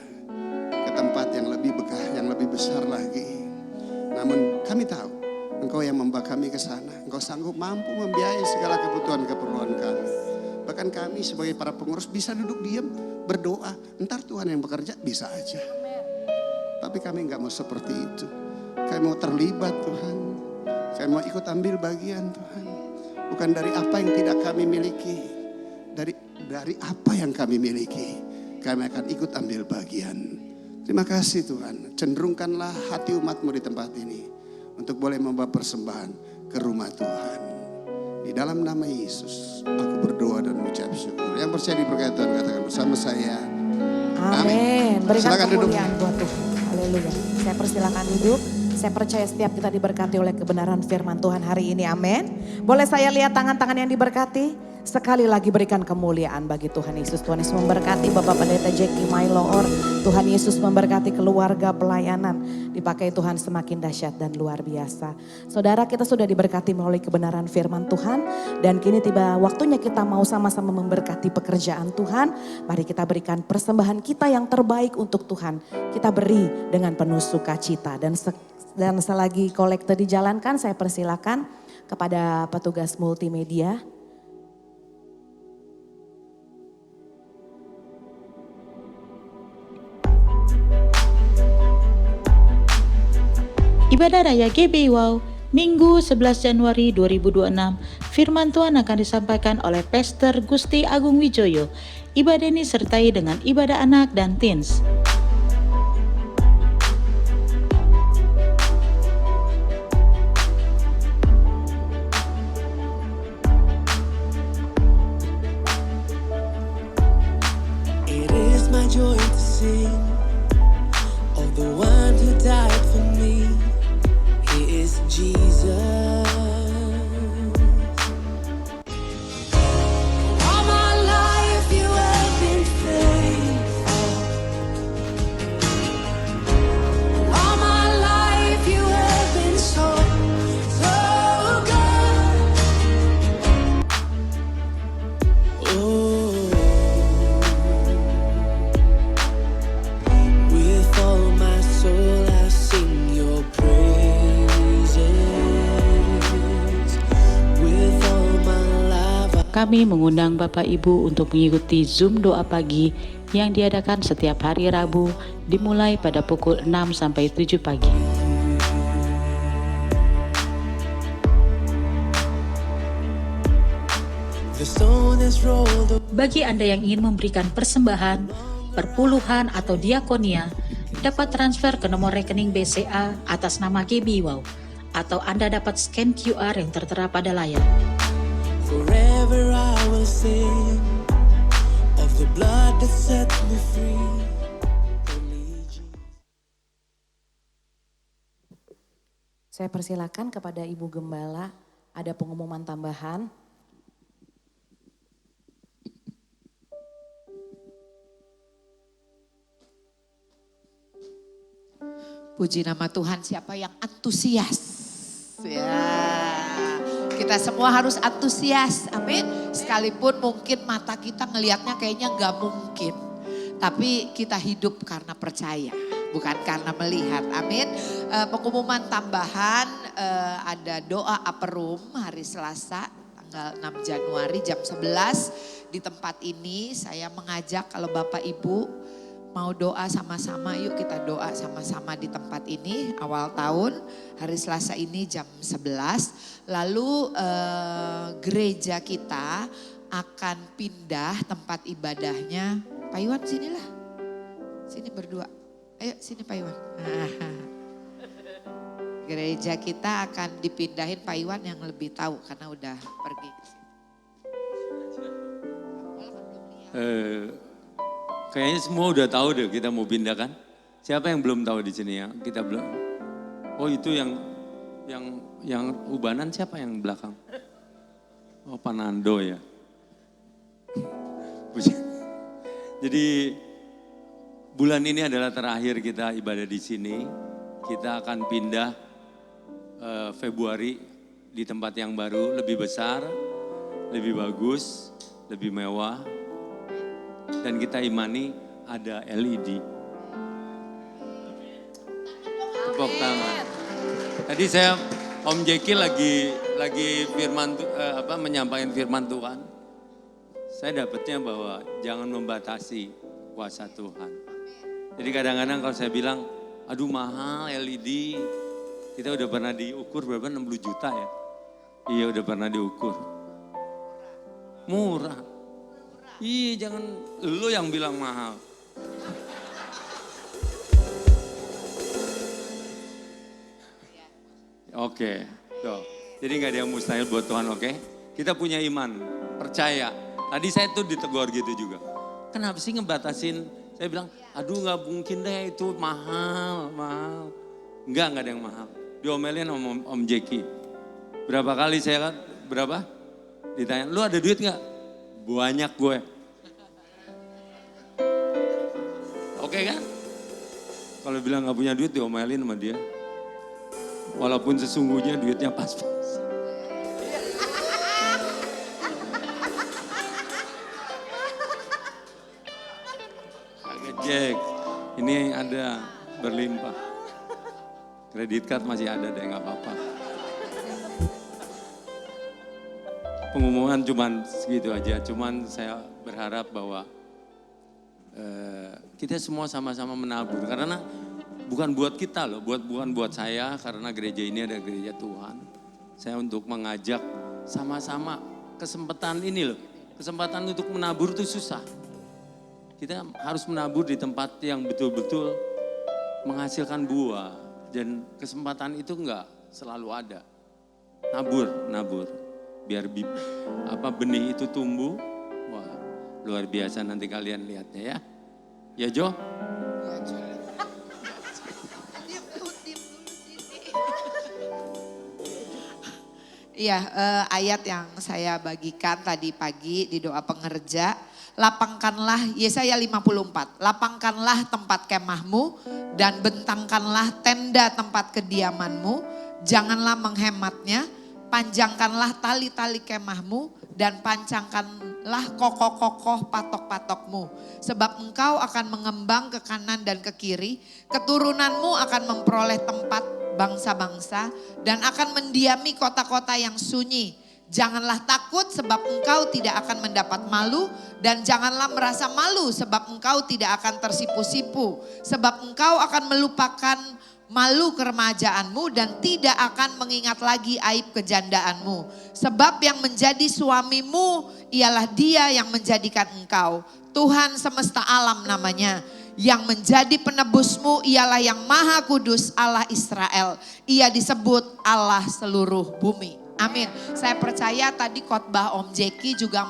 ke tempat yang lebih begah, yang lebih besar lagi. Namun kami tahu Engkau yang membawa kami ke sana. Engkau sanggup mampu membiayai segala kebutuhan-keperluan kami. Bahkan kami sebagai para pengurus bisa duduk diam, berdoa. Entar Tuhan yang bekerja, bisa aja. Tapi kami gak mau seperti itu. Kami mau terlibat Tuhan. Kami mau ikut ambil bagian Tuhan. Bukan dari apa yang tidak kami miliki. Dari apa yang kami miliki. Kami akan ikut ambil bagian. Terima kasih Tuhan. Cenderungkanlah hati umat-Mu di tempat ini. Untuk boleh membawa persembahan ke rumah Tuhan. Di dalam nama Yesus aku berdoa dan mengucap syukur. Yang percaya diberkati Tuhan katakan bersama saya. Amin. Berikan Silakan duduk. kemuliaan buat Tuhan. Haleluya. Saya persilakan duduk. Saya percaya setiap kita diberkati oleh kebenaran firman Tuhan hari ini. Amin. Boleh saya lihat tangan-tangan yang diberkati? Sekali lagi berikan kemuliaan bagi Tuhan Yesus. Tuhan Yesus memberkati Bapak Pendeta Jackie Mailoor. Tuhan Yesus memberkati keluarga pelayanan. Dipakai Tuhan semakin dahsyat dan luar biasa. Saudara, kita sudah diberkati melalui kebenaran firman Tuhan. Dan kini tiba waktunya kita mau sama-sama memberkati pekerjaan Tuhan. Mari kita berikan persembahan kita yang terbaik untuk Tuhan. Kita beri dengan penuh sukacita. Dan selagi kolekte dijalankan, saya persilakan kepada petugas multimedia. Ibadah Raya GBI Wow, Minggu 11 Januari 2026, firman Tuhan akan disampaikan oleh Pastor Gusti Agung Wijoyo. Ibadah ini disertai dengan ibadah anak dan teens. It is my joy to sing of the one who died for me. He is Jesus. All my life you have been faithful. All my life you have been so, so good. Oh. With all my soul I sing your praises. With all my life Kami mengundang Bapak Ibu untuk mengikuti Zoom doa pagi yang diadakan setiap hari Rabu dimulai pada pukul 6 sampai 7 pagi. the stone has rolled away. Bagi Anda yang ingin memberikan persembahan, perpuluhan atau diakonia, dapat transfer ke nomor rekening BCA atas nama GBI Wow, atau Anda dapat scan QR yang tertera pada layar. Forever I will sing of the blood that set me free. Only Jesus. Saya persilakan kepada Ibu Gembala, ada pengumuman tambahan. Puji nama Tuhan, siapa yang antusias? Ya, kita semua harus antusias, amin. Sekalipun mungkin mata kita ngelihatnya kayaknya nggak mungkin. Tapi kita hidup karena percaya, bukan karena melihat, amin. Pengumuman tambahan, ada doa upper room hari Selasa tanggal 6 Januari jam 11. Di tempat ini saya mengajak kalau Bapak Ibu mau doa sama-sama, yuk kita doa sama-sama di tempat ini awal tahun hari Selasa ini jam 11. Lalu gereja kita akan pindah tempat ibadahnya. Pak Iwan sinilah, sini berdua. Ayo sini Pak Iwan. Gereja kita akan dipindahin Pak Iwan yang lebih tahu karena udah pergi. Kayaknya semua udah tahu deh kita mau pindah kan? Siapa yang belum tahu di sini ya? Kita belum. Oh itu yang ubanan siapa yang belakang? Oh Panando ya. Jadi bulan ini adalah terakhir kita ibadah di sini. Kita akan pindah Februari di tempat yang baru, lebih besar, lebih bagus, lebih mewah. Dan kita imani ada LED. Tepuk tangan. Tadi saya Om Jeki lagi menyampaikan firman Tuhan. Saya dapatnya bahwa jangan membatasi kuasa Tuhan. Jadi kadang-kadang kalau saya bilang, aduh mahal LED. Kita udah pernah diukur berapa? 60 juta ya? Iya udah pernah diukur. Murah. Iya jangan lu yang bilang mahal. Oke, tuh. Jadi gak ada yang mustahil buat Tuhan, oke? Kita punya iman, percaya. Tadi saya tuh ditegur gitu juga. Kenapa sih ngebatasin? Saya bilang, aduh gak mungkin deh itu mahal. Enggak ada yang mahal. Diomelin sama Om Jeki. Berapa kali saya berapa? Ditanya, lu ada duit gak? Banyak gue. Oke kan? Kalau bilang gak punya duit diomelin sama dia. Walaupun sesungguhnya duitnya pas-pas. Kagak Jack, ini ada berlimpah. Kredit card masih ada deh gak apa-apa. Pengumuman cuman segitu aja, cuman saya berharap bahwa kita semua sama-sama menabur karena bukan buat kita loh, bukan buat saya karena gereja ini ada gereja Tuhan. Saya untuk mengajak sama-sama kesempatan ini loh, kesempatan untuk menabur itu susah. Kita harus menabur di tempat yang betul-betul menghasilkan buah dan kesempatan itu enggak selalu ada. Nabur. Biar benih itu tumbuh, wah luar biasa nanti kalian lihatnya ya. Ya Jo? Iya, ayat yang saya bagikan tadi pagi di doa pengerja, lapangkanlah Yesaya 54, lapangkanlah tempat kemahmu dan bentangkanlah tenda tempat kediamanmu, janganlah menghematnya. Panjangkanlah tali-tali kemahmu dan pancangkanlah kokoh-kokoh patok-patokmu. Sebab engkau akan mengembang ke kanan dan ke kiri, keturunanmu akan memperoleh tempat bangsa-bangsa dan akan mendiami kota-kota yang sunyi. Janganlah takut sebab engkau tidak akan mendapat malu dan janganlah merasa malu sebab engkau tidak akan tersipu-sipu. Sebab engkau akan melupakan malu keremajaanmu dan tidak akan mengingat lagi aib kejandaanmu. Sebab yang menjadi suamimu ialah Dia yang menjadikan engkau. Tuhan semesta alam namanya. Yang menjadi penebusmu ialah yang Maha Kudus Allah Israel. Ia disebut Allah seluruh bumi. Amin. Saya percaya tadi khotbah Om Jeki juga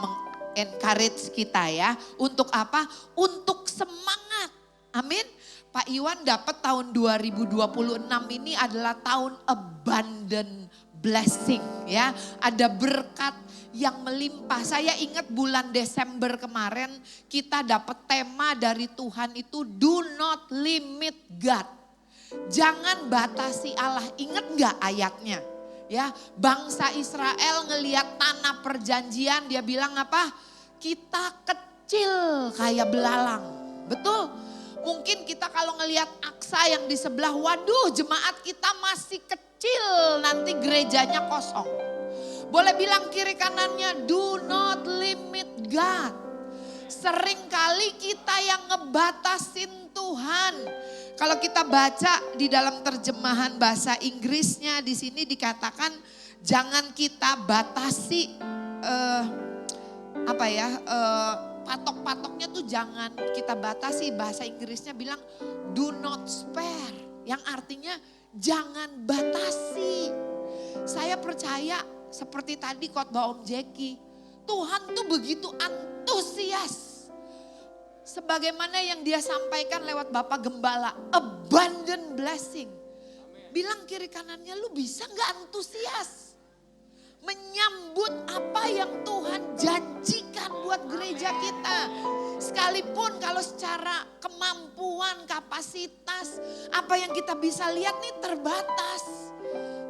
encourage kita ya. Untuk apa? Untuk semangat. Amin. Pak Iwan dapat tahun 2026 ini adalah tahun abundant blessing ya. Ada berkat yang melimpah. Saya ingat bulan Desember kemarin kita dapat tema dari Tuhan itu do not limit God. Jangan batasi Allah. Ingat gak ayatnya? Ya, bangsa Israel ngelihat tanah perjanjian dia bilang apa? Kita kecil kayak belalang. Betul? Mungkin kita kalau ngelihat Aksa yang di sebelah, waduh jemaat kita masih kecil kecil, nanti gerejanya kosong. Boleh bilang kiri kanannya, do not limit God. Seringkali kita yang ngebatasin Tuhan. Kalau kita baca di dalam terjemahan bahasa Inggrisnya, di sini dikatakan jangan kita batasi patok-patoknya tuh jangan kita batasi. Bahasa Inggrisnya bilang do not spare, yang artinya jangan batasi. Saya percaya seperti tadi khotbah Om Jeki, Tuhan tuh begitu antusias. Sebagaimana yang dia sampaikan lewat Bapak Gembala, abundant blessing. Bilang kiri kanannya, lu bisa gak antusias menyambut apa yang Tuhan janjikan buat gereja kita. Sekalipun kalau secara kemampuan, kapasitas, apa yang kita bisa lihat nih terbatas.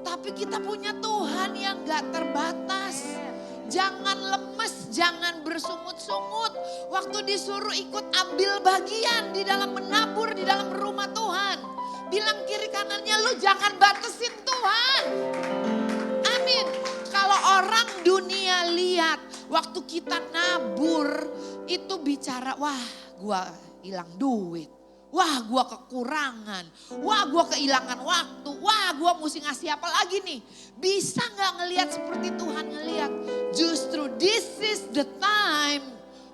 Tapi kita punya Tuhan yang gak terbatas. Jangan lemes, jangan bersungut-sungut. Waktu disuruh ikut ambil bagian di dalam menabur di dalam rumah Tuhan. Bilang kiri kanannya, lu jangan batasin Tuhan. Amin. Kalau orang dunia lihat waktu kita nabur itu bicara, wah gua hilang duit. Wah gua kekurangan, wah gua kehilangan waktu, wah gua mesti ngasih apa lagi nih. Bisa gak ngelihat seperti Tuhan ngelihat? Justru this is the time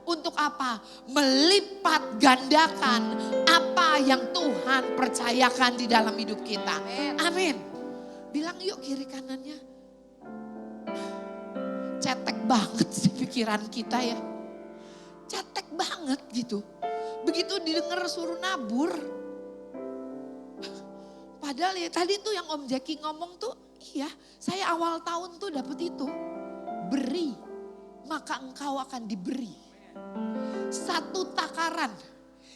untuk apa? Melipat gandakan apa yang Tuhan percayakan di dalam hidup kita. Amin. Bilang yuk kiri kanannya. Cetek banget sih pikiran kita ya. Cetek banget gitu. Begitu didengar suruh nabur. Padahal ya tadi tuh yang Om Jeki ngomong tuh, iya saya awal tahun tuh dapet itu. Beri, maka engkau akan diberi. Satu takaran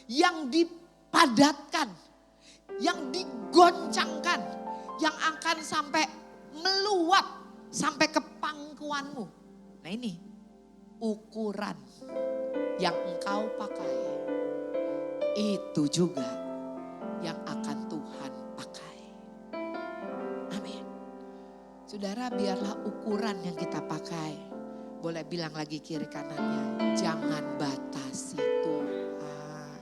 yang dipadatkan, yang digoncangkan, yang akan sampai meluap sampai ke pangkuanmu. Nah ini ukuran yang engkau pakai. Itu juga yang akan Tuhan pakai. Amin. Saudara, biarlah ukuran yang kita pakai. Boleh bilang lagi kiri kanannya, jangan batasi Tuhan.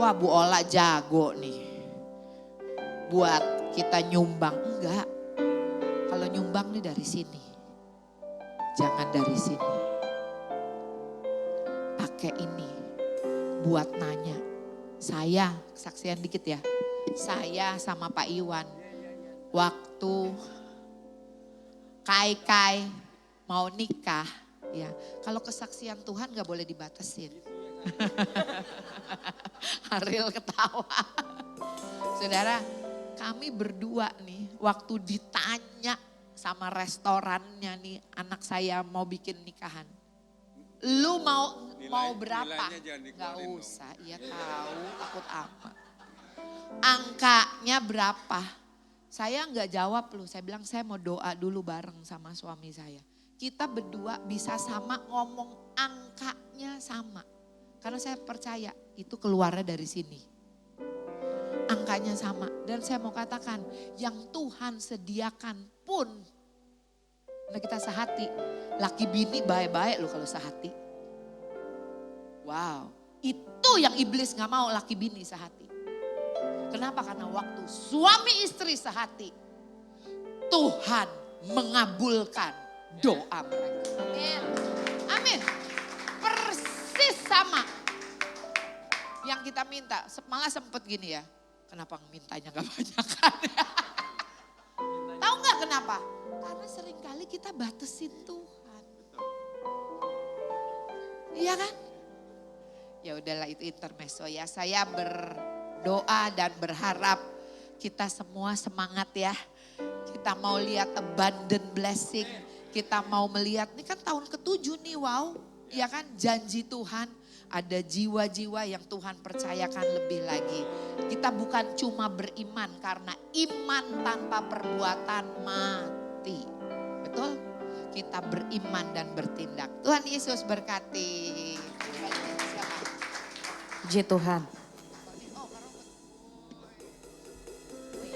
Wah Bu Ola jago nih. Buat kita nyumbang, enggak. Kalau nyumbang nih dari sini. Jangan dari sini. Pakai ini. Buat nanya, saya kesaksian dikit ya, saya sama Pak Iwan waktu Kai mau nikah, ya kalau kesaksian Tuhan gak boleh dibatasin. Ariel ketawa. Saudara, kami berdua nih waktu ditanya sama restorannya nih, anak saya mau bikin nikahan. Lu mau berapa? Gak usah, iya tahu, takut amat. Angkanya berapa? Saya nggak jawab lu, saya bilang saya mau doa dulu bareng sama suami saya. Kita berdua bisa sama ngomong angkanya sama. Karena saya percaya itu keluarnya dari sini. Angkanya sama, dan saya mau katakan yang Tuhan sediakan pun. Nah kita sehati, laki bini baik-baik loh kalau sehati. Wow, itu yang iblis gak mau laki bini sehati. Kenapa? Karena waktu suami istri sehati, Tuhan mengabulkan doa mereka. Amin. Amin. Persis sama yang kita minta. Malah sempet gini ya, kenapa mintanya gak banyakan ya? Tahu gak kenapa? Karena seringkali kita batasin Tuhan. Iya kan? Ya udahlah itu intermezzo ya. Saya berdoa dan berharap kita semua semangat ya. Kita mau lihat abundant blessing. Kita mau melihat, ini kan tahun ke-7 nih, wow. Ya kan, janji Tuhan. Ada jiwa-jiwa yang Tuhan percayakan lebih lagi. Kita bukan cuma beriman karena iman tanpa perbuatan mati. Betul? Kita beriman dan bertindak. Tuhan Yesus berkati. Puji Tuhan.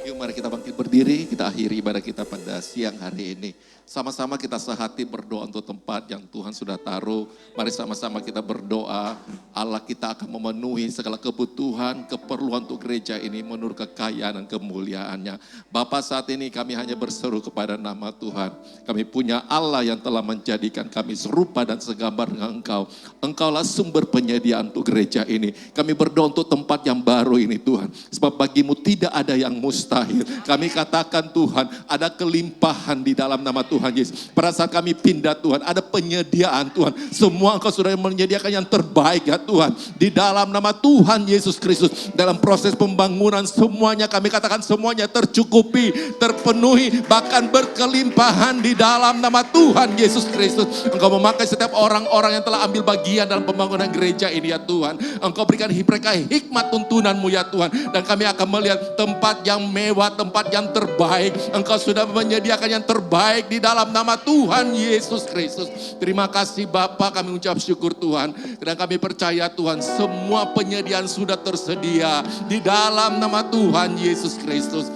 Yuk mari Mari kita bangkit berdiri, kita akhiri ibadah kita pada siang hari ini. Sama-sama kita sehati berdoa untuk tempat yang Tuhan sudah taruh. Mari sama-sama kita berdoa, Allah kita akan memenuhi segala kebutuhan, keperluan untuk gereja ini menurut kekayaan dan kemuliaannya. Bapa, saat ini kami hanya berseru kepada nama Tuhan. Kami punya Allah yang telah menjadikan kami serupa dan segambar dengan Engkau. Engkaulah sumber penyediaan untuk gereja ini. Kami berdoa untuk tempat yang baru ini Tuhan. Sebab bagimu tidak ada yang mustahil. Kami katakan Tuhan, ada kelimpahan di dalam nama Tuhan Yesus. Pada saat kami pindah Tuhan, ada penyediaan Tuhan. Semua Engkau sudah menyediakan yang terbaik ya Tuhan. Di dalam nama Tuhan Yesus Kristus. Dalam proses pembangunan semuanya kami katakan semuanya tercukupi, terpenuhi, bahkan berkelimpahan di dalam nama Tuhan Yesus Kristus. Engkau memakai setiap orang-orang yang telah ambil bagian dalam pembangunan gereja ini ya Tuhan. Engkau berikan mereka hikmat tuntunanmu ya Tuhan. Dan kami akan melihat tempat yang mewah, tempat yang terbaik. Engkau sudah menyediakan yang terbaik di dalam nama Tuhan Yesus Kristus. Terima kasih Bapa, kami ucap syukur Tuhan. Dan kami percaya Tuhan, semua penyediaan sudah tersedia di dalam nama Tuhan Yesus Kristus.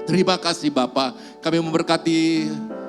Terima kasih Bapa, kami memberkati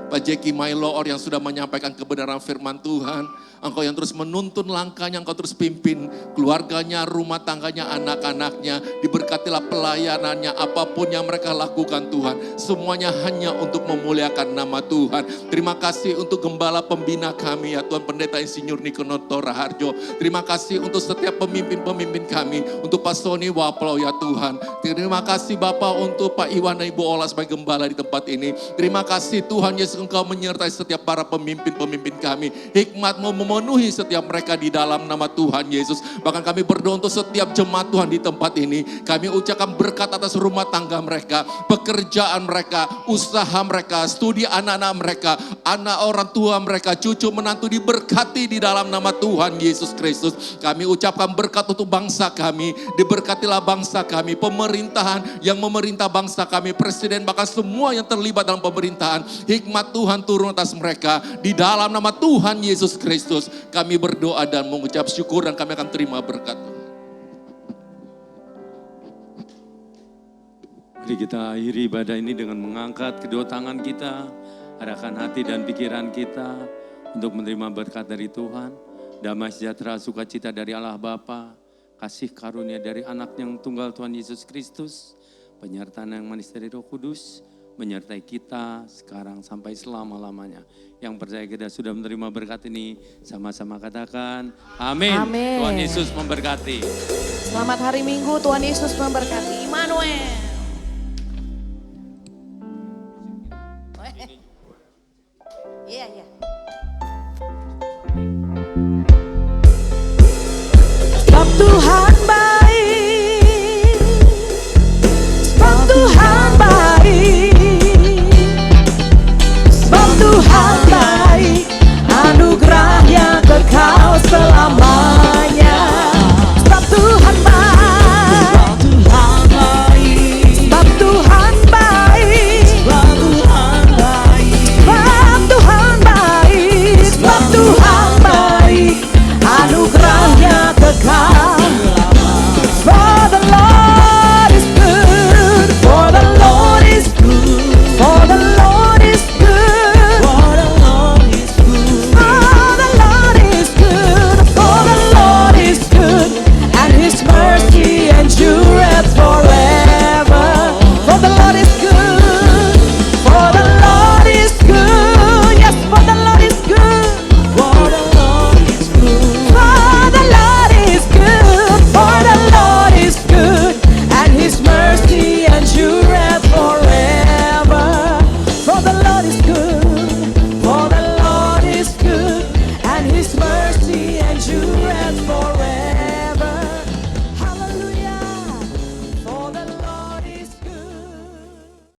Pak Jeki Mailor yang sudah menyampaikan kebenaran firman Tuhan. Engkau yang terus menuntun langkahnya, Engkau terus pimpin keluarganya, rumah tangganya, anak-anaknya. Diberkatilah pelayanannya, apapun yang mereka lakukan Tuhan. Semuanya hanya untuk memuliakan nama Tuhan. Terima kasih untuk gembala pembina kami ya Tuhan, Pendeta Insinyur Nikonoto Raharjo. Terima kasih untuk setiap pemimpin-pemimpin kami. Untuk Pak Sony Waplau ya Tuhan. Terima kasih Bapak untuk Pak Iwan dan Ibu Ola sebagai gembala di tempat ini. Terima kasih Tuhan Yesus, Engkau menyertai setiap para pemimpin-pemimpin kami. Hikmat-Mu memenuhi setiap mereka di dalam nama Tuhan Yesus. Bahkan kami berdoa untuk setiap jemaat Tuhan di tempat ini. Kami ucapkan berkat atas rumah tangga mereka, pekerjaan mereka, usaha mereka, studi anak-anak mereka, anak orang tua mereka, cucu menantu diberkati di dalam nama Tuhan Yesus Kristus. Kami ucapkan berkat untuk bangsa kami. Diberkatilah bangsa kami, pemerintahan yang memerintah bangsa kami, presiden, bahkan semua yang terlibat dalam pemerintahan. Hikmat Tuhan turun atas mereka di dalam nama Tuhan Yesus Kristus. Kami berdoa dan mengucap syukur dan kami akan terima berkat. Mari kita akhiri ibadah ini dengan mengangkat kedua tangan kita, arahkan hati dan pikiran kita untuk menerima berkat dari Tuhan. Damai sejahtera, sukacita dari Allah Bapa, kasih karunia dari anak yang tunggal Tuhan Yesus Kristus, penyertaan yang manis dari Roh Kudus, menyertai kita sekarang sampai selama-lamanya. Yang percaya kita sudah menerima berkat ini, sama-sama katakan amin. Amin. Tuhan Yesus memberkati. Selamat hari Minggu, Tuhan Yesus memberkati. Immanuel.